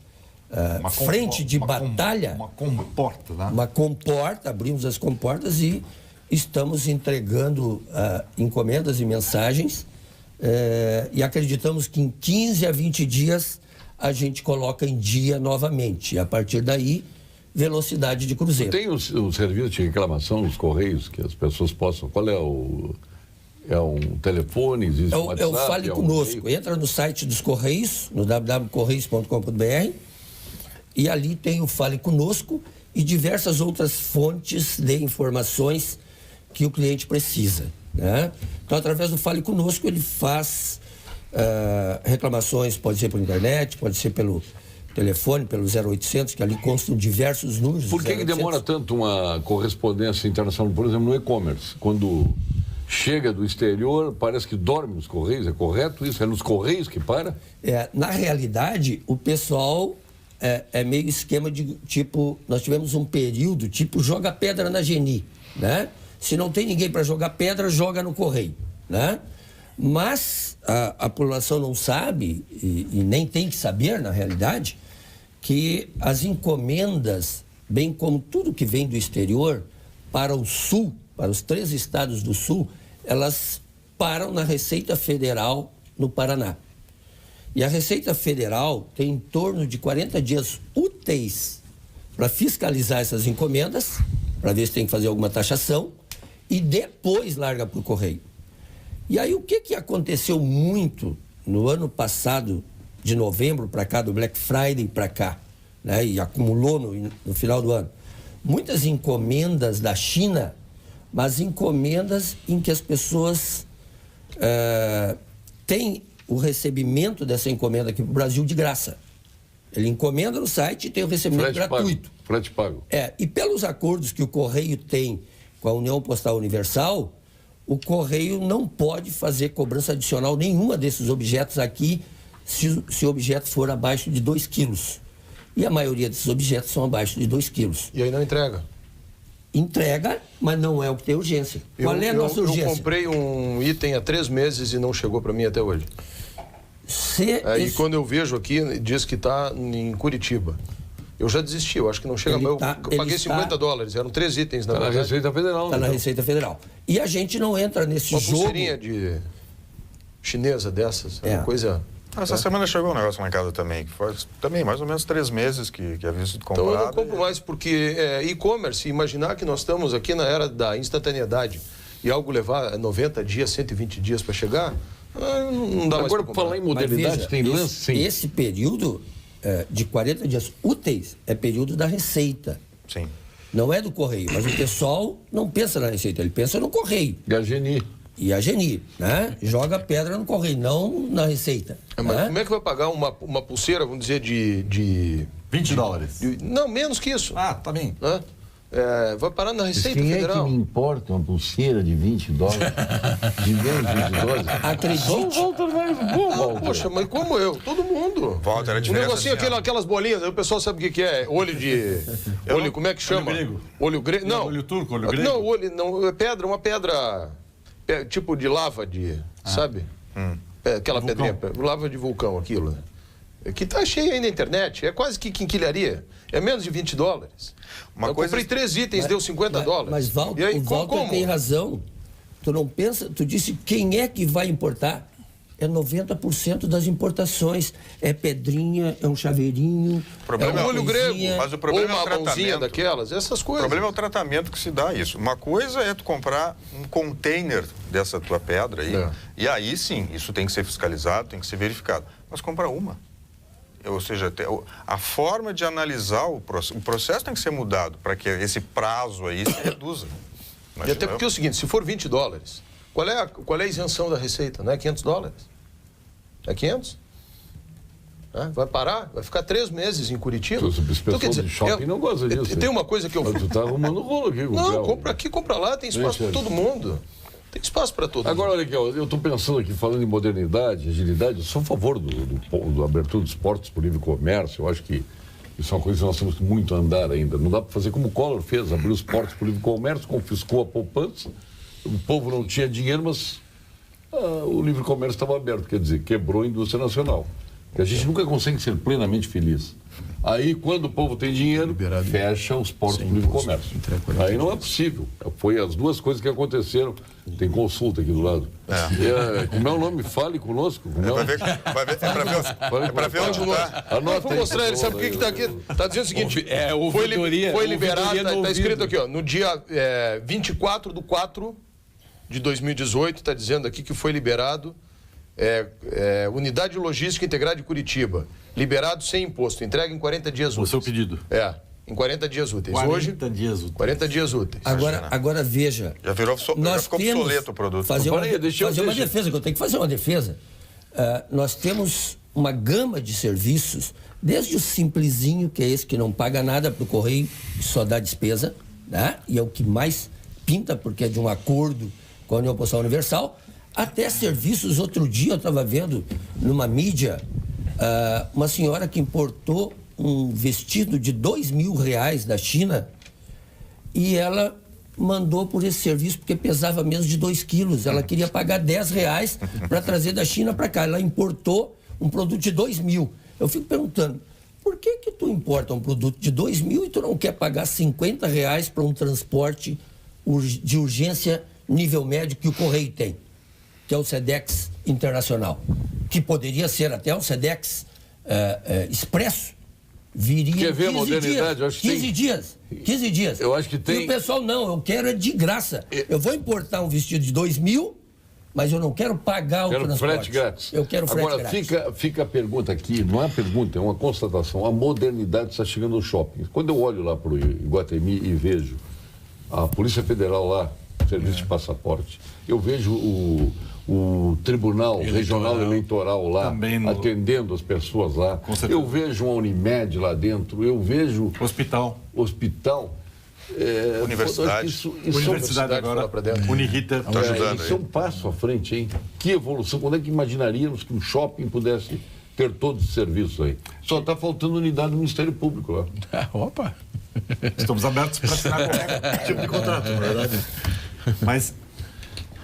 frente de batalha. Uma comporta, né? Uma comporta, abrimos as comportas e estamos entregando encomendas e mensagens e acreditamos que em 15 a 20 dias a gente coloca em dia novamente. E a partir daí, velocidade de cruzeiro. Tem o serviço de reclamação dos Correios que as pessoas possam... Qual é o... É um telefone? Existe um WhatsApp? É o Fale Conosco. Entra no site dos Correios, no www.correios.com.br, e ali tem o Fale Conosco e diversas outras fontes de informações que o cliente precisa. Né? Então, através do Fale Conosco, ele faz reclamações, pode ser por internet, pode ser pelo telefone, pelo 0800, que ali constam diversos números. Por que demora tanto uma correspondência internacional, por exemplo, no e-commerce? Quando chega do exterior, parece que dorme nos Correios, é correto isso? É nos Correios que para? Na realidade, o pessoal é meio esquema de tipo, nós tivemos um período tipo joga pedra na Geni, né? Se não tem ninguém para jogar pedra, joga no Correio, né? Mas a população não sabe, e nem tem que saber, na realidade, que as encomendas, bem como tudo que vem do exterior, para o Sul, para os 3 estados do Sul, elas param na Receita Federal no Paraná. E a Receita Federal tem em torno de 40 dias úteis para fiscalizar essas encomendas, para ver se tem que fazer alguma taxação, e depois larga para o Correio. E aí o que aconteceu muito no ano passado, de novembro para cá, do Black Friday para cá, né? E acumulou no final do ano? Muitas encomendas da China, mas encomendas em que as pessoas têm o recebimento dessa encomenda aqui para o Brasil de graça. Ele encomenda no site e tem o recebimento gratuito. Frete pago. E pelos acordos que o Correio tem com a União Postal Universal, o Correio não pode fazer cobrança adicional nenhuma desses objetos aqui se o objeto for abaixo de 2 quilos. E a maioria desses objetos são abaixo de 2 quilos. E aí não entrega? Entrega, mas não é o que tem urgência. Qual é a nossa urgência? Eu comprei um item há 3 meses e não chegou para mim até hoje. E quando eu vejo aqui, diz que está em Curitiba. Eu já desisti, eu acho que não chega. Eu paguei $50, eram 3 itens na verdade. Está na Receita Federal. Está na Receita Federal. E a gente não entra nesse jogo. Uma pulseirinha de chinesa dessas, é uma coisa... Essa semana chegou um negócio lá em casa também, que foi também mais ou menos 3 meses que havia sido comprado. Então eu não compro mais, porque e-commerce, imaginar que nós estamos aqui na era da instantaneidade e algo levar 90 dias, 120 dias para chegar, não dá mais. Agora, para falar em modernidade, tem lance, sim. Esse período de 40 dias úteis é período da Receita. Sim. Não é do Correio, mas o pessoal não pensa na Receita, ele pensa no Correio. E a Geni, né? Joga pedra no Correio, não na Receita. Mas né? como é que vai pagar uma pulseira, vamos dizer, de $20. Não, menos que isso. Ah, tá bem. Né? Vai parar na Receita Quem Federal. é que me importa uma pulseira de $20? De menos de $20? Acredite. Poxa, mas como eu? Todo mundo. Walter, a Um diferença negocinho, assim, ó. aquelas bolinhas, aí o pessoal sabe o que é. Olho de... Olho, como é que chama? grego. Olho grego. Não. Olho turco, olho grego. Não, olho, não, é pedra, uma pedra... tipo de lava sabe? Aquela Vulcão. pedrinha, lava de vulcão, aquilo. Que tá cheio aí na internet, é quase que quinquilharia. É menos de $20. Uma Eu coisa- comprei 3 itens, deu $50. Mas Walter, E aí, o Walter como? tem razão. Tu não pensa, tu disse quem é que vai importar? É 90% das importações. É pedrinha, é um chaveirinho, problema é É uma um olho coisinha. grego, Mas o problema ou é o uma mãozinha tratamento. daquelas, essas O coisas. problema é o tratamento que se dá a isso. Uma coisa é tu comprar um container dessa tua pedra aí, e aí sim, isso tem que ser fiscalizado, tem que ser verificado. Mas compra uma. Ou seja, a forma de analisar o processo tem que ser mudado para que esse prazo aí se reduza. E até porque é o seguinte, se for $20, qual é a isenção da Receita? Não é $500? É 500? Vai parar? Vai ficar 3 meses em Curitiba? Esse pessoal de shopping não gosta disso. Tem uma coisa que eu... Mas tu tá arrumando rolo aqui. Não, compra aqui, compra lá, tem espaço para todo mundo. Tem espaço para todo mundo. Agora, olha aqui, eu estou pensando aqui, falando em modernidade, agilidade, eu sou a favor do abertura dos portos para o livre comércio. Eu acho que isso é uma coisa que nós temos muito a andar ainda. Não dá para fazer como o Collor fez, abrir os portos para o livre comércio, confiscou a poupança, o povo não tinha dinheiro, mas o livre comércio estava aberto, quer dizer, quebrou a indústria nacional. Que a gente nunca consegue ser plenamente feliz. Aí, quando o povo tem dinheiro, fecha os portos do livre comércio. Aí não é possível. Foi as duas coisas que aconteceram. Tem consulta aqui do lado. Como é o nome? Fale conosco. Vai ver, é para ver onde está. Eu vou mostrar ele, sabe o que está aqui? Está dizendo o seguinte, foi liberado, está escrito aqui, ó, no dia 24/4 de 2018, está dizendo aqui que foi liberado Unidade Logística Integrada de Curitiba, liberado sem imposto, entregue em 40 dias úteis. O seu pedido. Em 40 dias úteis. 40 dias úteis. 40 dias úteis. Agora veja. Já ficou obsoleto o produto. Fazer uma defesa, que eu tenho que fazer uma defesa. Nós temos uma gama de serviços, desde o simplesinho, que é esse que não paga nada para o Correio, que só dá despesa, né? E é o que mais pinta, porque é de um acordo com a União Postal Universal, até serviços. Outro dia eu estava vendo numa mídia uma senhora que importou um vestido de R$2.000 da China e ela mandou por esse serviço porque pesava menos de 2 quilos. Ela queria pagar R$10 para trazer da China para cá. Ela importou um produto de 2.000. Eu fico perguntando, por que tu importa um produto de 2.000 e tu não quer pagar R$50 para um transporte de urgência nível médio que o Correio tem, que é o Sedex Internacional, que poderia ser até o Sedex Expresso, viria Quer ver a modernidade? dias, Eu acho que 15 dias. Eu acho que tem. E o pessoal, não, eu quero de graça. Eu vou importar um vestido de 2.000, mas eu não quero pagar o transporte. Frete grátis. Eu quero frete grátis. Agora, fica a pergunta aqui, não é uma pergunta, é uma constatação. A modernidade está chegando no shopping. Quando eu olho lá para o Iguatemi e vejo a Polícia Federal lá, serviço de passaporte, eu vejo o Tribunal Regional Eleitoral lá, atendendo as pessoas lá. Eu vejo uma Unimed lá dentro, eu vejo... Hospital. Universidade. Universidade agora, Unirita. Tá ajudando isso é um passo à frente, hein? Que evolução. Quando é que imaginaríamos que um shopping pudesse ter todos os serviços aí? Só está faltando unidade do Ministério Público lá. Opa! Estamos abertos para assinar qualquer tipo de contrato, na verdade. Mas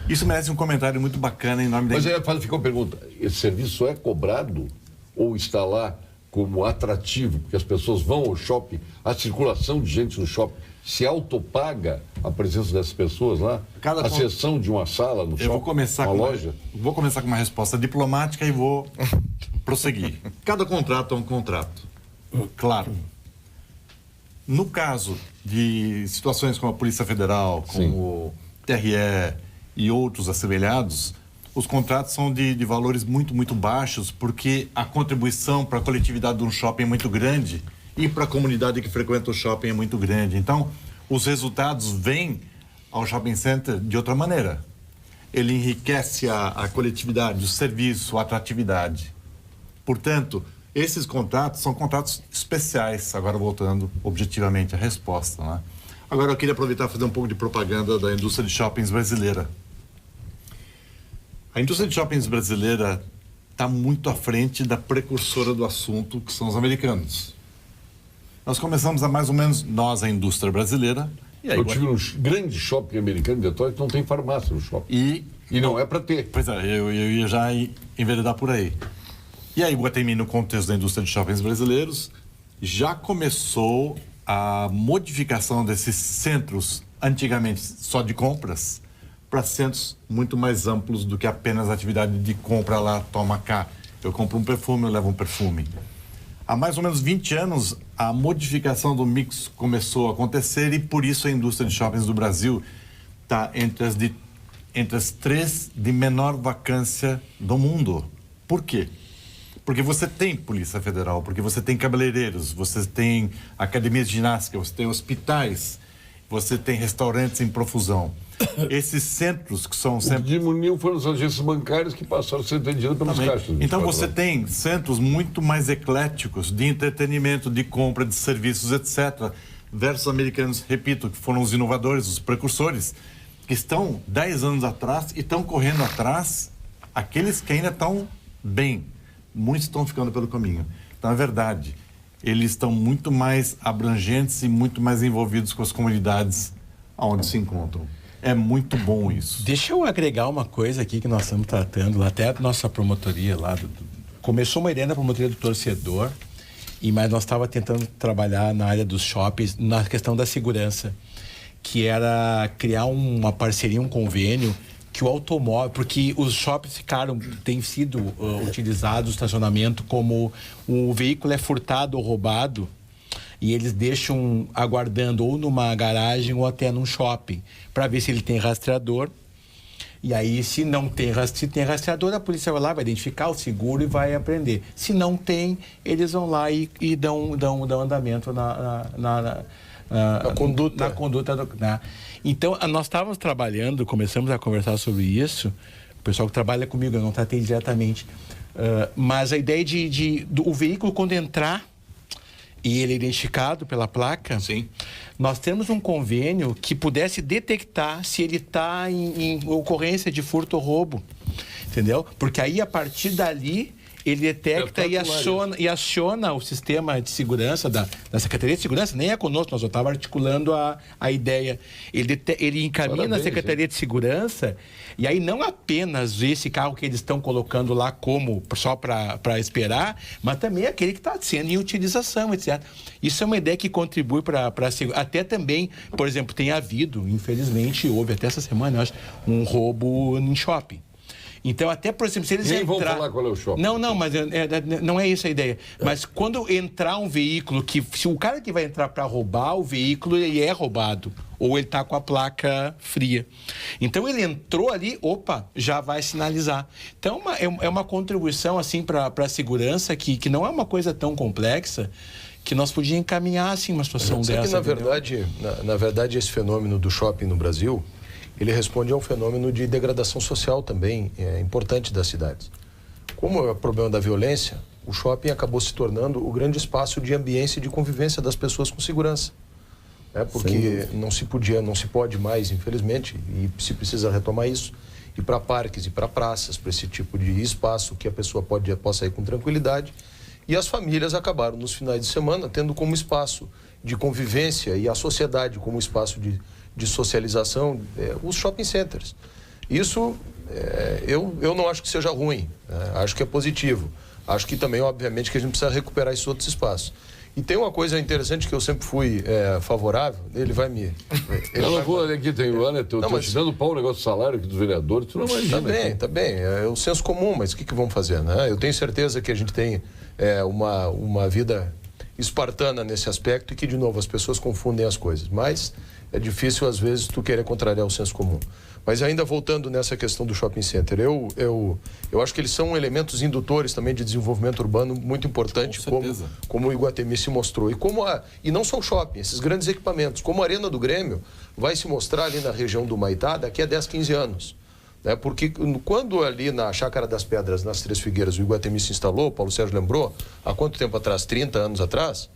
isso merece um comentário muito bacana em nome da... Mas aí fica uma pergunta, esse serviço é cobrado ou está lá como atrativo? Porque as pessoas vão ao shopping, a circulação de gente no shopping, se autopaga a presença dessas pessoas lá? A sessão de uma sala no shopping, uma loja? Vou começar com uma resposta diplomática e vou prosseguir. Cada contrato é um contrato. Claro. No caso de situações como a Polícia Federal, como o TRE e outros assemelhados, os contratos são de valores muito, muito baixos, porque a contribuição para a coletividade de um shopping é muito grande e para a comunidade que frequenta o shopping é muito grande. Então, os resultados vêm ao shopping center de outra maneira. Ele enriquece a coletividade, o serviço, a atratividade. Portanto, esses contratos são contratos especiais, agora voltando objetivamente à resposta, né? Agora eu queria aproveitar e fazer um pouco de propaganda da indústria de shoppings brasileira. A indústria de shoppings brasileira está muito à frente da precursora do assunto, que são os americanos. Nós começamos há mais ou menos, a indústria brasileira. E aí, eu tive um grande shopping americano de Detroit, não tem farmácia no shopping. E não é para ter. Pois é, eu ia já enveredar por aí. E aí, Iguatemi, no contexto da indústria de shoppings brasileiros, já começou a modificação desses centros, antigamente só de compras, para centros muito mais amplos do que apenas a atividade de compra lá, toma cá. Eu compro um perfume, eu levo um perfume. Há mais ou menos 20 anos, a modificação do mix começou a acontecer e por isso a indústria de shoppings do Brasil está entre as 3 de menor vacância do mundo. Por quê? Porque você tem Polícia Federal, porque você tem cabeleireiros, você tem academias de ginástica, você tem hospitais, você tem restaurantes em profusão. Esses centros que são sempre... O que diminuiu foram as agências bancárias que passaram a ser atendidas pelos caixas. Então você tem centros muito mais ecléticos de entretenimento, de compra, de serviços, etc. Versus americanos, repito, que foram os inovadores, os precursores, que estão 10 anos atrás e estão correndo atrás aqueles que ainda estão bem. Muitos estão ficando pelo caminho. Então, na verdade, eles estão muito mais abrangentes e muito mais envolvidos com as comunidades onde se encontram. É muito bom isso. Deixa eu agregar uma coisa aqui que nós estamos tratando, até a nossa promotoria lá, começou uma ideia na promotoria do torcedor, mas nós estávamos tentando trabalhar na área dos shoppings, na questão da segurança, que era criar uma parceria, um convênio, que o automóvel, porque os shoppings têm sido utilizados, o estacionamento, como o veículo é furtado ou roubado, e eles deixam aguardando ou numa garagem ou até num shopping, para ver se ele tem rastreador. E aí, se tem rastreador, a polícia vai lá, vai identificar o seguro e vai apreender. Se não tem, eles vão lá e dão andamento na conduta. Então, nós estávamos trabalhando, começamos a conversar sobre isso, o pessoal que trabalha comigo, eu não tratei diretamente, mas a ideia o veículo, quando entrar, e ele é identificado pela placa, sim, nós temos um convênio que pudesse detectar se ele está em ocorrência de furto ou roubo, entendeu? Porque aí, a partir dali, ele detecta e aciona o sistema de segurança da Secretaria de Segurança, nem é conosco, nós só estávamos articulando a ideia. Ele encaminha na Secretaria de Segurança, e aí não apenas esse carro que eles estão colocando lá como só para esperar, mas também aquele que está sendo em utilização, etc. Isso é uma ideia que contribui para até também, por exemplo, tem havido, infelizmente, houve até essa semana, eu acho, um roubo em shopping. Então, até, por exemplo, se eles nem vão falar qual é o shopping. Não, mas não é isso a ideia. Mas quando entrar um veículo se o cara que vai entrar para roubar o veículo, ele é roubado. Ou ele está com a placa fria. Então, ele entrou ali, já vai sinalizar. Então, é uma contribuição, assim, para a segurança que não é uma coisa tão complexa, que nós podíamos encaminhar, assim, uma situação dessa. Que, na verdade, esse fenômeno do shopping no Brasil, ele responde a um fenômeno de degradação social também importante das cidades. Como é o problema da violência, o shopping acabou se tornando o grande espaço de ambiência e de convivência das pessoas com segurança. Porque não se pode mais, infelizmente, e se precisa retomar isso, ir para parques e para praças, para esse tipo de espaço que a pessoa possa ir com tranquilidade. E as famílias acabaram, nos finais de semana, tendo como espaço de convivência e a sociedade como espaço de socialização, os shopping centers. Isso, eu não acho que seja ruim, acho que é positivo. Acho que também, obviamente, que a gente precisa recuperar esses outros espaços. E tem uma coisa interessante que eu sempre fui favorável, ele vai me... Aqui tem o ano, estou te dando pau o negócio do salário aqui dos vereadores, tu não imagina. Tá bem, é o senso comum, mas o que vamos fazer, né? Eu tenho certeza que a gente tem uma vida espartana nesse aspecto e que, de novo, as pessoas confundem as coisas. Mas é difícil, às vezes, tu querer contrariar o senso comum. Mas ainda voltando nessa questão do shopping center, eu acho que eles são elementos indutores também de desenvolvimento urbano muito importante, como o Iguatemi se mostrou. E não só o shopping, esses grandes equipamentos, como a Arena do Grêmio vai se mostrar ali na região do Maitá daqui a 10, 15 anos. Né? Porque quando ali na Chácara das Pedras, nas Três Figueiras, o Iguatemi se instalou, o Paulo Sérgio lembrou, há quanto tempo atrás? 30 anos atrás,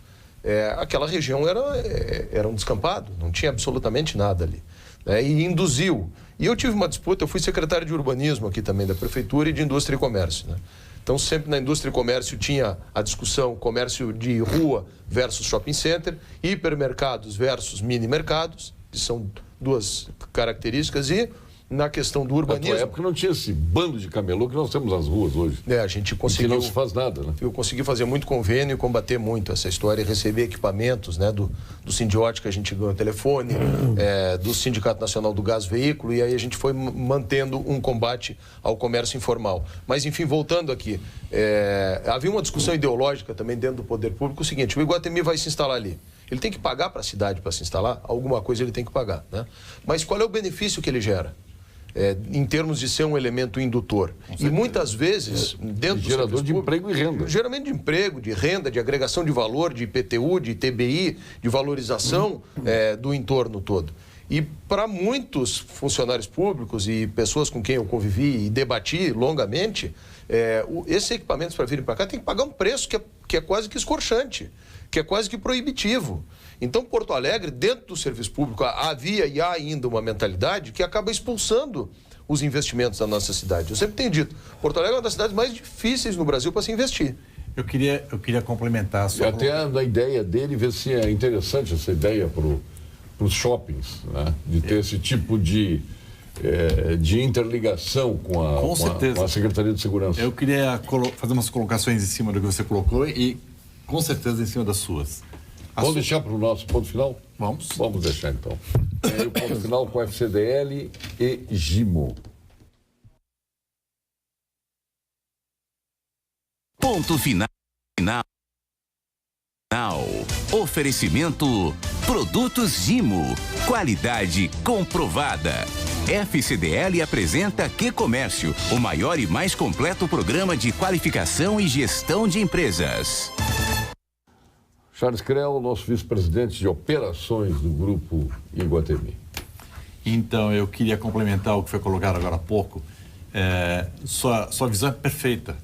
aquela região era um descampado, não tinha absolutamente nada ali. E induziu. E eu tive uma disputa, eu fui secretário de urbanismo aqui também da prefeitura e de indústria e comércio, né? Então sempre na indústria e comércio tinha a discussão comércio de rua versus shopping center, hipermercados versus mini mercados, que são duas características, e na questão do urbanismo... Na época não tinha esse bando de camelô que nós temos nas ruas hoje. A gente conseguiu... Que não se faz nada, né? Eu consegui fazer muito convênio e combater muito essa história e receber equipamentos, né? Do Sindiótica que a gente ganhou telefone, do Sindicato Nacional do Gás Veículo, e aí a gente foi mantendo um combate ao comércio informal. Mas, enfim, voltando aqui, havia uma discussão ideológica também dentro do poder público, o seguinte: o Iguatemi vai se instalar ali. Ele tem que pagar para a cidade para se instalar? Alguma coisa ele tem que pagar, né? Mas qual é o benefício que ele gera? Em termos de ser um elemento indutor. E muitas vezes, dentro do gerador de emprego e renda. Geramento de emprego, de renda, de agregação de valor, de IPTU, de ITBI, de valorização do entorno todo. E para muitos funcionários públicos e pessoas com quem eu convivi e debati longamente, esses equipamentos para virem para cá tem que pagar um preço que é quase que escorchante, que é quase que proibitivo. Então, Porto Alegre, dentro do serviço público, havia e há ainda uma mentalidade que acaba expulsando os investimentos da nossa cidade. Eu sempre tenho dito, Porto Alegre é uma das cidades mais difíceis no Brasil para se investir. Eu queria complementar a sua... E até na ideia dele, ver se é interessante essa ideia para os shoppings, né? De ter esse tipo de interligação com a Secretaria de Segurança. Eu queria fazer umas colocações em cima do que você colocou e, com certeza, em cima das suas. Vamos deixar para o nosso ponto final? Vamos. Vamos deixar, então. O ponto final com FCDL e Gimo. Ponto final. Oferecimento: Produtos Gimo. Qualidade comprovada. FCDL apresenta Que Comércio, o maior e mais completo programa de qualificação e gestão de empresas. Charles Creel, nosso vice-presidente de operações do Grupo Iguatemi. Então, eu queria complementar o que foi colocado agora há pouco. Sua visão é perfeita.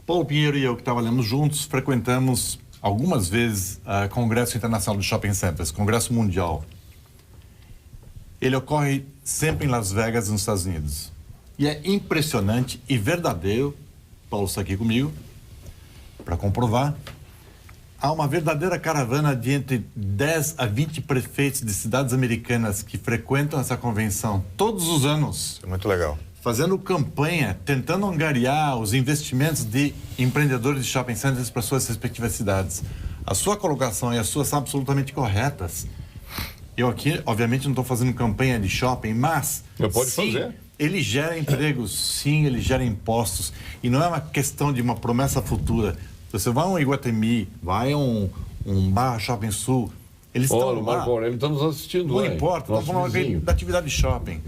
Paulo Pinheiro e eu, que trabalhamos juntos, frequentamos algumas vezes o Congresso Internacional de Shopping Centers, Congresso Mundial. Ele ocorre sempre em Las Vegas, nos Estados Unidos. E é impressionante e verdadeiro, Paulo está aqui comigo, para comprovar. Há uma verdadeira caravana de entre 10 a 20 prefeitos de cidades americanas que frequentam essa convenção todos os anos. Isso é muito legal. Fazendo campanha, tentando angariar os investimentos de empreendedores de shopping centers para suas respectivas cidades. A sua colocação e as suas são absolutamente corretas. Eu aqui, obviamente, não estou fazendo campanha de shopping, mas... Pode fazer. Ele gera empregos, sim, ele gera impostos. E não é uma questão de uma promessa futura. Você vai a um Iguatemi, vai a um Barra Shopping Sul, eles estão lá. O Marco Aurélio está nos assistindo. Não importa, estamos falando da atividade de shopping.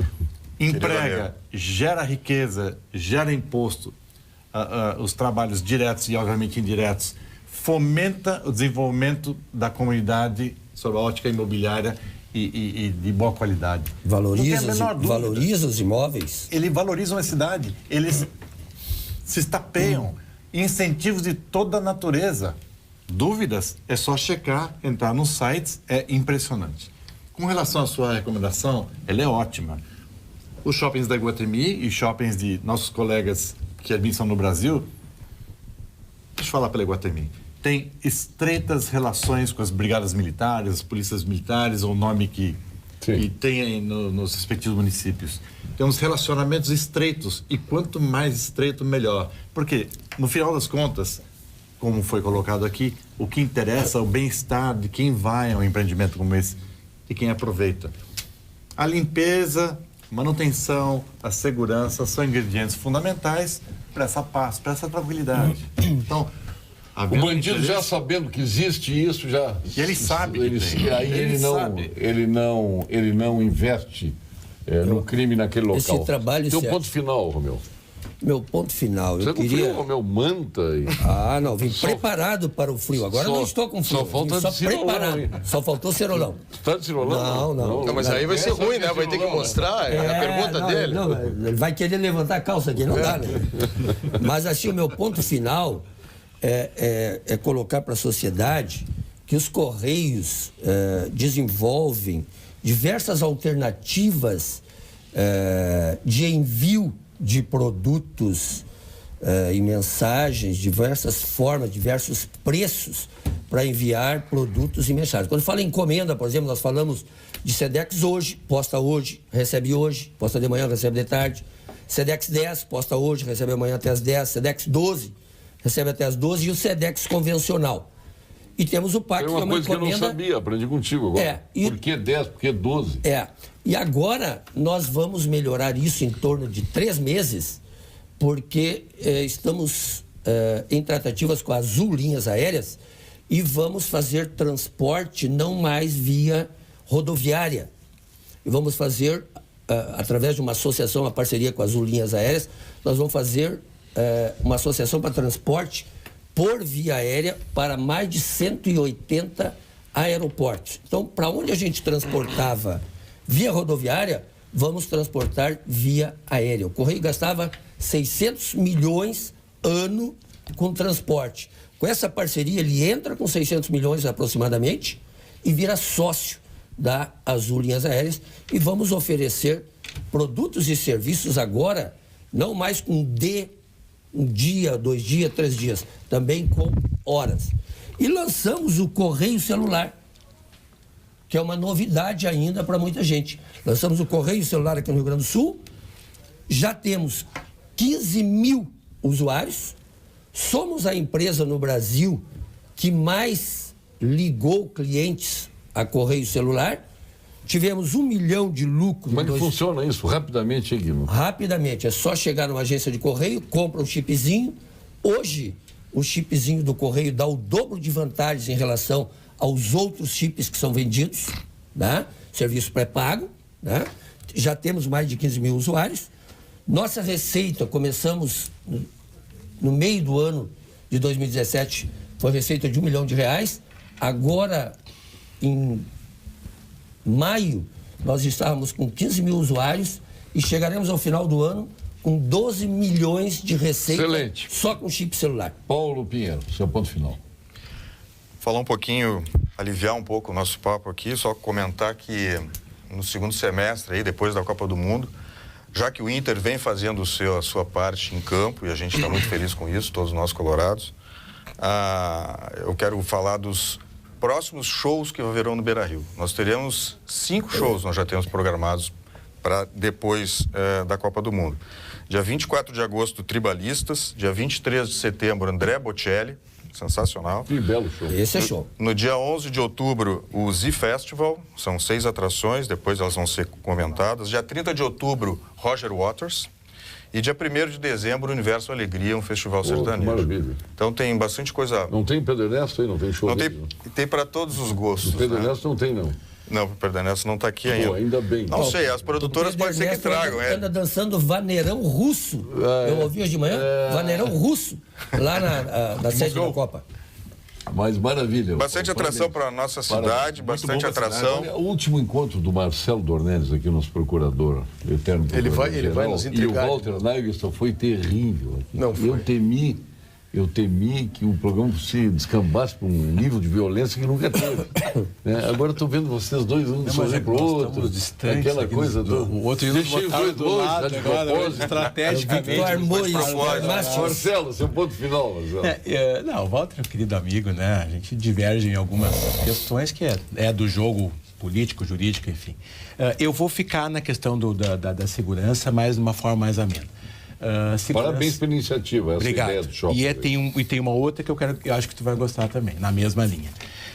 Emprega, gera riqueza, gera imposto, os trabalhos diretos e, obviamente, indiretos. Fomenta o desenvolvimento da comunidade sob a ótica imobiliária e de boa qualidade. Valoriza os imóveis. Ele valoriza uma cidade, eles se estapeiam. Incentivos de toda a natureza. Dúvidas? É só checar, entrar nos sites, é impressionante. Com relação à sua recomendação, ela é ótima. Os shoppings da Iguatemi e shoppings de nossos colegas que administram no Brasil, deixa eu falar pela Iguatemi, tem estreitas relações com as brigadas militares, as polícias militares, ou o nome que tem aí nos respectivos municípios. Temos relacionamentos estreitos, e quanto mais estreito, melhor. Porque, no final das contas, como foi colocado aqui, o que interessa é o bem-estar de quem vai a um empreendimento como esse e quem aproveita. A limpeza, manutenção, a segurança são ingredientes fundamentais para essa paz, para essa tranquilidade. Então, O bandido já sabendo que existe isso, já... E ele sabe que tem. Aí ele não investe no crime naquele local. Esse trabalho... Teu ponto final, Romeu. Meu ponto final, eu queria... Você não frio, Romeu, manta aí. Não, vim preparado para o frio. Agora não estou com frio. Só falta só preparado. Aí. Só faltou cerolão. Está de cerolão? Não, mas aí vai ser ruim, né? Vai ter que mostrar a pergunta dele. Não, ele vai querer levantar a calça aqui, não dá, né? Mas assim, o meu ponto final é colocar para a sociedade que os Correios desenvolvem diversas alternativas de envio de produtos e mensagens, diversas formas, diversos preços para enviar produtos e mensagens. Quando fala em encomenda, por exemplo, nós falamos de Sedex hoje, posta hoje, recebe hoje, posta de manhã, recebe de tarde. Sedex 10, posta hoje, recebe amanhã até as 10. Sedex 12, recebe até as 12. E o Sedex convencional. E temos o PAC, que é uma coisa encomenda... que eu não sabia, aprendi contigo agora. Por que 10? Por que 12? E agora nós vamos melhorar isso em torno de 3 meses, porque estamos em tratativas com a Azul Linhas Aéreas e vamos fazer transporte não mais via rodoviária. E vamos fazer, através de uma associação, uma parceria com a Azul Linhas Aéreas, nós vamos fazer uma associação para transporte por via aérea para mais de 180 aeroportos. Então, para onde a gente transportava via rodoviária, vamos transportar via aérea. O Correio gastava 600 milhões ano com transporte. Com essa parceria, ele entra com 600 milhões aproximadamente e vira sócio da Azul Linhas Aéreas e vamos oferecer produtos e serviços agora, não mais com um dia, 2 dias, 3 dias, também com horas. E lançamos o Correio Celular, que é uma novidade ainda para muita gente. Lançamos o Correio Celular aqui no Rio Grande do Sul, já temos 15 mil usuários, somos a empresa no Brasil que mais ligou clientes a Correio Celular, tivemos 1 milhão de lucro. Como é que funciona isso? Rapidamente, Guilherme? Rapidamente, é só chegar numa agência de correio, compra um chipzinho. Hoje, o chipzinho do correio dá o dobro de vantagens em relação aos outros chips que são vendidos, né? Serviço pré-pago, né? Já temos mais de 15 mil usuários. Nossa receita, começamos no meio do ano de 2017, foi receita de R$1 milhão. Agora, em maio, nós estávamos com 15 mil usuários e chegaremos ao final do ano com 12 milhões de receita. Excelente. Só com chip celular. Paulo Pinheiro, seu ponto final. Falar um pouquinho, aliviar um pouco o nosso papo aqui, só comentar que no segundo semestre, aí, depois da Copa do Mundo, já que o Inter vem fazendo a sua parte em campo, e a gente está muito feliz com isso, todos nós colorados, eu quero falar dos próximos shows que haverão no Beira-Rio. Nós teremos 5 shows, nós já temos programados para depois da Copa do Mundo. Dia 24 de agosto, Tribalistas. Dia 23 de setembro, André Bocelli. Sensacional. Que belo show. Esse é show. No dia 11 de outubro, o Z Festival. São 6 atrações, depois elas vão ser comentadas. Dia 30 de outubro, Roger Waters. E dia 1º de dezembro, Universo Alegria, um festival sertanejo. Maravilha. Então tem bastante coisa... Não tem Pedro Ernesto aí? Não tem show? Não dele, tem para todos os gostos. O Pedro Ernesto não tem, não. Não, o Pedro Ernesto não está aqui ainda. Pô, ainda bem. Não sei, as produtoras podem ser que tragam. Anda dançando vaneirão russo. Eu ouvi hoje de manhã, vaneirão russo, lá na sede da Copa. Mas maravilha. Bastante atração para a nossa cidade, bastante atração. Olha, o último encontro do Marcelo Dornelles aqui, nosso procurador eterno. Ele vai nos entregar. E o Walter Nagelson foi terrível aqui. Não foi. Eu temi que o programa se descambasse para um nível de violência que nunca teve. Agora estou vendo vocês dois, um sorrir para o outro. Aquela coisa do... O outro deixei os dois longe, lado, de agora, propósito. estrategicamente. Marcelo, seu ponto final, Marcelo. Não, o Walter é um querido amigo, né? A gente diverge em algumas questões que é do jogo político, jurídico, enfim. Eu vou ficar na questão da segurança, mas de uma forma mais amena. Parabéns pela iniciativa, essa Obrigado. Ideia do shopping. E tem uma outra que eu acho que tu vai gostar também, na mesma linha.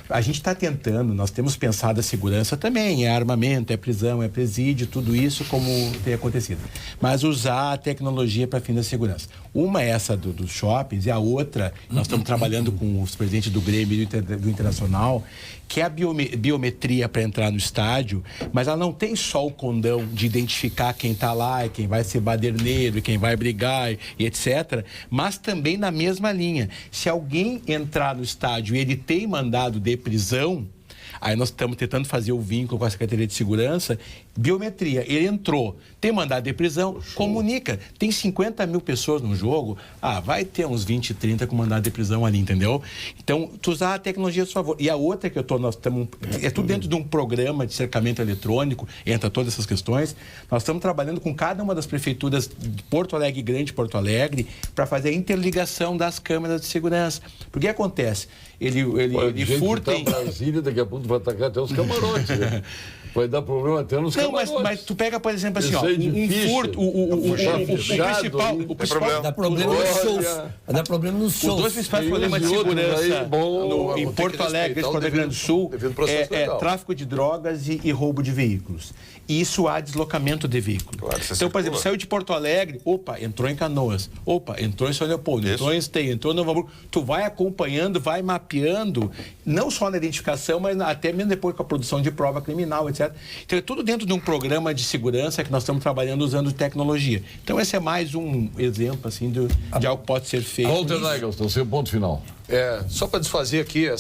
A gente está tentando, nós temos pensado a segurança também, é armamento, é prisão, é presídio, tudo isso como tem acontecido. Mas usar a tecnologia para fim da segurança. Uma é essa dos shoppings e a outra, nós estamos trabalhando com os presidentes do Grêmio e do Internacional, que é a biometria para entrar no estádio, mas ela não tem só o condão de identificar quem está lá, e quem vai ser baderneiro, e quem vai brigar e etc., mas também na mesma linha. Se alguém entrar no estádio e ele tem mandado de prisão, aí nós estamos tentando fazer o vínculo com a Secretaria de Segurança, biometria, ele entrou, tem mandado de prisão, comunica. Tem 50 mil pessoas no jogo, vai ter uns 20, 30 com mandado de prisão ali, entendeu? Então, tu usar a tecnologia a seu favor. E a outra que nós estamos, é tudo dentro de um programa de cercamento eletrônico, entra todas essas questões. Nós estamos trabalhando com cada uma das prefeituras de Porto Alegre, Grande Porto Alegre, para fazer a interligação das câmeras de segurança. Porque acontece? Ele furta em Brasília, daqui a pouco vai atacar até os camarotes, né? Vai dar problema até nos camarotes. Não, mas tu pega, por exemplo, assim, um furto, o principal... Dá problema nos shows. Dá problema nos shows. Os dois principais problemas de segurança em Porto Alegre, Porto Grande do Sul, é tráfico de drogas e roubo de veículos. E isso há deslocamento de veículo. Claro, então, por exemplo, saiu de Porto Alegre, entrou em Canoas, entrou em São Leopoldo, entrou em Esteio, entrou em Novo Hamburgo. Tu vai acompanhando, vai mapeando, não só na identificação, mas até mesmo depois com a produção de prova criminal, etc. Então, é tudo dentro de um programa de segurança que nós estamos trabalhando usando tecnologia. Então, esse é mais um exemplo, assim, de algo que pode ser feito. Walter Nagelson, seu ponto final. Só para desfazer aqui, eu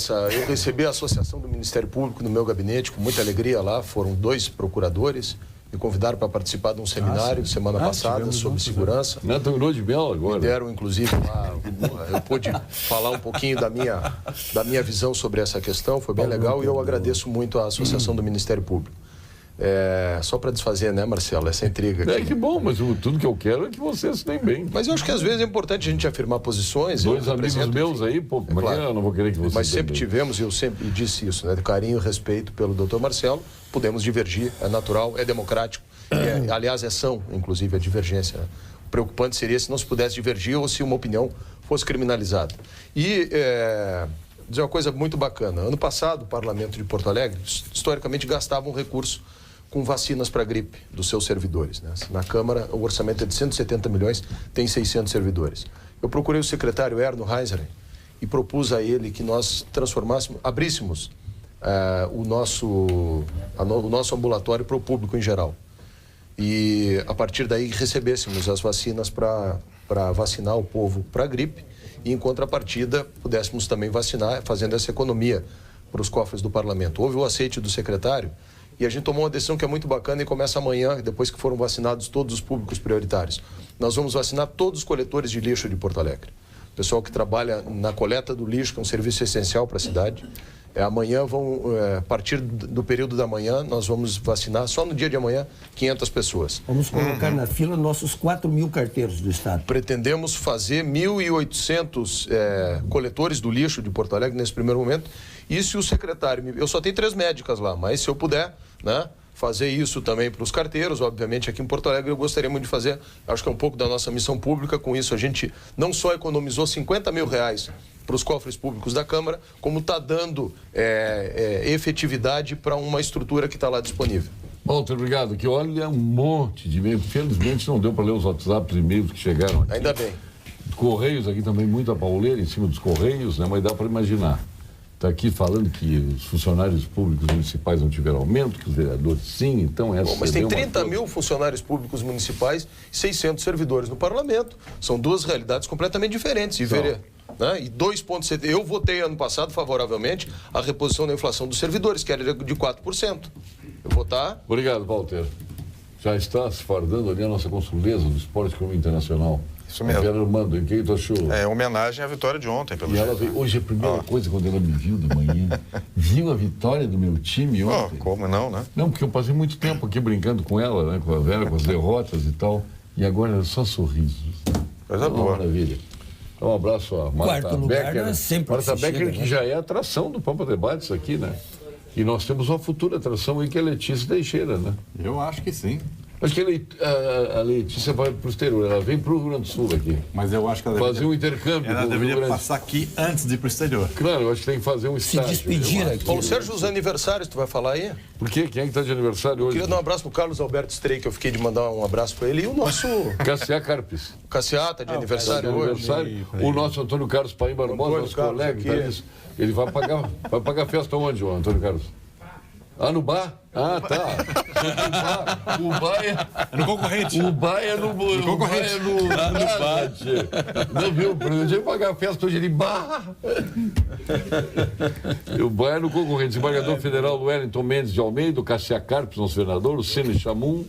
recebi a Associação do Ministério Público no meu gabinete, com muita alegria lá, foram 2 procuradores, me convidaram para participar de um seminário semana passada sobre segurança. Neto Lua de Mel agora. Me deram, inclusive, lá, eu pude falar um pouquinho da minha visão sobre essa questão, foi bem legal e eu agradeço muito à Associação do Ministério Público. Só para desfazer, né, Marcelo, essa intriga aqui. Que bom, mas tudo que eu quero é que vocês se deem bem. Mas eu acho que às vezes é importante a gente afirmar posições. 2 amigos meus aí, claro. Eu não vou querer que vocês... Mas sempre tivemos, e eu sempre disse isso, né, de carinho e respeito pelo doutor Marcelo, podemos divergir, é natural, é democrático, aliás, é são, inclusive, a divergência. Né? O preocupante seria se não se pudesse divergir ou se uma opinião fosse criminalizada. E dizer uma coisa muito bacana, ano passado o Parlamento de Porto Alegre, historicamente, gastava um recurso com vacinas para gripe dos seus servidores. Né? Na Câmara, o orçamento é de 170 milhões, tem 600 servidores. Eu procurei o secretário Erno Heiseren e propus a ele que nós abríssemos o nosso ambulatório para o público em geral. E, a partir daí, recebêssemos as vacinas para vacinar o povo para gripe e, em contrapartida, pudéssemos também vacinar, fazendo essa economia para os cofres do Parlamento. Houve o aceite do secretário e a gente tomou uma decisão que é muito bacana e começa amanhã, depois que foram vacinados todos os públicos prioritários. Nós vamos vacinar todos os coletores de lixo de Porto Alegre. O pessoal que trabalha na coleta do lixo, que é um serviço essencial para a cidade. Amanhã, a partir do período da manhã, nós vamos vacinar, só no dia de amanhã, 500 pessoas. Vamos colocar na fila nossos 4.000 carteiros do Estado. Pretendemos fazer 1.800 coletores do lixo de Porto Alegre nesse primeiro momento. E se o secretário... Eu só tenho 3 médicas lá, mas se eu puder, né, fazer isso também para os carteiros, obviamente, aqui em Porto Alegre eu gostaria muito de fazer, acho que é um pouco da nossa missão pública. Com isso, a gente não só economizou 50 mil reais para os cofres públicos da Câmara, como está dando efetividade para uma estrutura que está lá disponível. Walter, obrigado. Que olha, um monte de e-mails. Felizmente não deu para ler os WhatsApps e e-mails que chegaram aqui. Ainda bem. Correios aqui também, muita pauleira em cima dos Correios, né? Mas dá para imaginar. Está aqui falando que os funcionários públicos municipais não tiveram aumento, que os vereadores sim, então essa... Mas tem 30 mil funcionários públicos municipais e 600 servidores no Parlamento. São 2 realidades completamente diferentes. E 2,7%. Eu votei ano passado favoravelmente a reposição da inflação dos servidores, que era de 4%. Eu vou votar... Obrigado, Walter. Já está se fardando ali a nossa consuleza do Esporte Clube Internacional. Isso mesmo. Armando, em quem tu achou? Homenagem à vitória de ontem, pelo jeito. E ela veio, hoje a primeira coisa, quando ela me viu de manhã, viu a vitória do meu time ontem. Como não, né? Não, porque eu passei muito tempo aqui brincando com ela, né, com a Vera, com as derrotas e tal, e agora era só sorrisos. Coisa boa. Maravilha. Então, um abraço a Marta Becker. Marta Becker, que já é atração do Pampa Debates aqui, né? E nós temos uma futura atração aí, que é a Letícia Teixeira, né? Eu acho que sim. Acho que a Letícia vai para o exterior, ela vem para o Rio Grande do Sul aqui. Mas eu acho que ela fazer um intercâmbio. Ela deveria passar aqui antes de ir para o exterior. Claro, eu acho que tem que fazer um estágio. Se despedir aqui. Paulo Sérgio, os aniversários, tu vai falar aí? Por quê? Quem é que está de aniversário hoje? Queria dar um abraço pro Carlos Alberto Strey, que eu fiquei de mandar um abraço para ele. E o nosso... Cassiá Carpes. O Cassiá tá de aniversário hoje. O nosso Antônio Carlos Paim Barbosa, nosso colega, ele vai pagar festa onde, o Antônio Carlos? Ah, no bar? Ah, tá. O bar é no concorrente. O bar é no concorrente. O bar é no bar. Não viu? O presidente vai pagar a festa hoje de bar. O bar é no concorrente. Desembargador Federal Wellington Mendes de Almeida, o Cassiá Carpes, nosso senador, o Cine Chamum,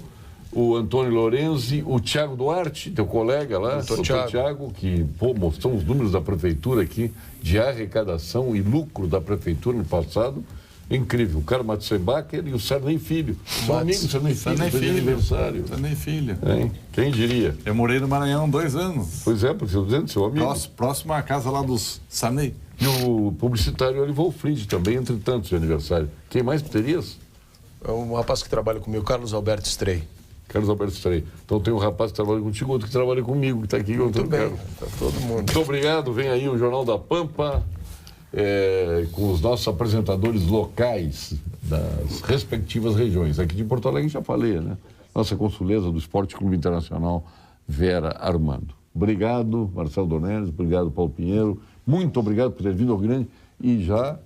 o Antônio Lorenzi, o Tiago Duarte, teu colega lá, o Tiago, que mostrou os números da prefeitura aqui de arrecadação e lucro da prefeitura no passado. Incrível. O Carlos Matzenbacher e o Sarney Filho. São amigos, Sarney Filho, de aniversário. Sarney Filho. É, quem diria? Eu morei no Maranhão 2 anos. Pois é, porque eu estou dizendo, seu amigo. Próximo à casa lá dos Sarney. E o publicitário Olival Fried também, entre tantos, de aniversário. Quem mais terias? É um rapaz que trabalha comigo, Carlos Alberto Strey. Carlos Alberto Strey. Então tem um rapaz que trabalha contigo, outro que trabalha comigo, que está aqui. Muito bem, tá todo mundo. Muito obrigado. Vem aí o Jornal da Pampa. Com os nossos apresentadores locais das respectivas regiões. Aqui de Porto Alegre já falei, né? Nossa consuleza do Esporte Clube Internacional, Vera Armando. Obrigado, Marcelo Dornelles, obrigado, Paulo Pinheiro. Muito obrigado por ter vindo ao Grande e já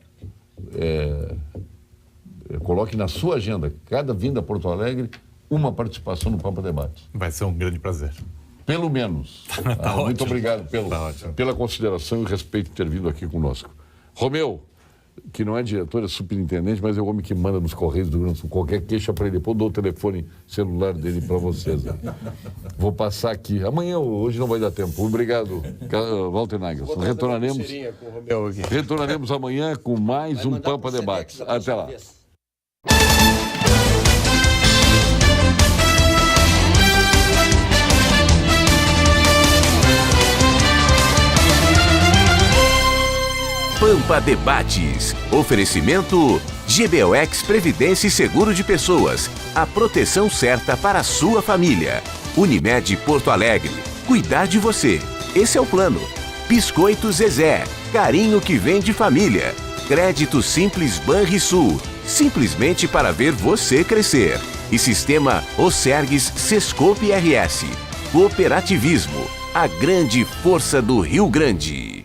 coloque na sua agenda, cada vinda a Porto Alegre, uma participação no Pampa Debate. Vai ser um grande prazer. Pelo menos. Muito obrigado pela consideração e respeito de ter vindo aqui conosco. Romeu, que não é diretor, é superintendente, mas é o homem que manda nos Correios do Rio Grande do Sul. Qualquer queixa para ele, depois eu dou o telefone celular dele para vocês. Vou passar aqui. Amanhã, hoje não vai dar tempo. Obrigado, Walter Nagels. Retornaremos amanhã com mais um Pampa Debates. Até lá. Pampa Debates. Oferecimento GBOX Previdência e Seguro de Pessoas. A proteção certa para a sua família. Unimed Porto Alegre. Cuidar de você. Esse é o plano. Biscoito Zezé. Carinho que vem de família. Crédito Simples Banrisul. Simplesmente para ver você crescer. E Sistema Osergues Sescope RS. Cooperativismo. A grande força do Rio Grande.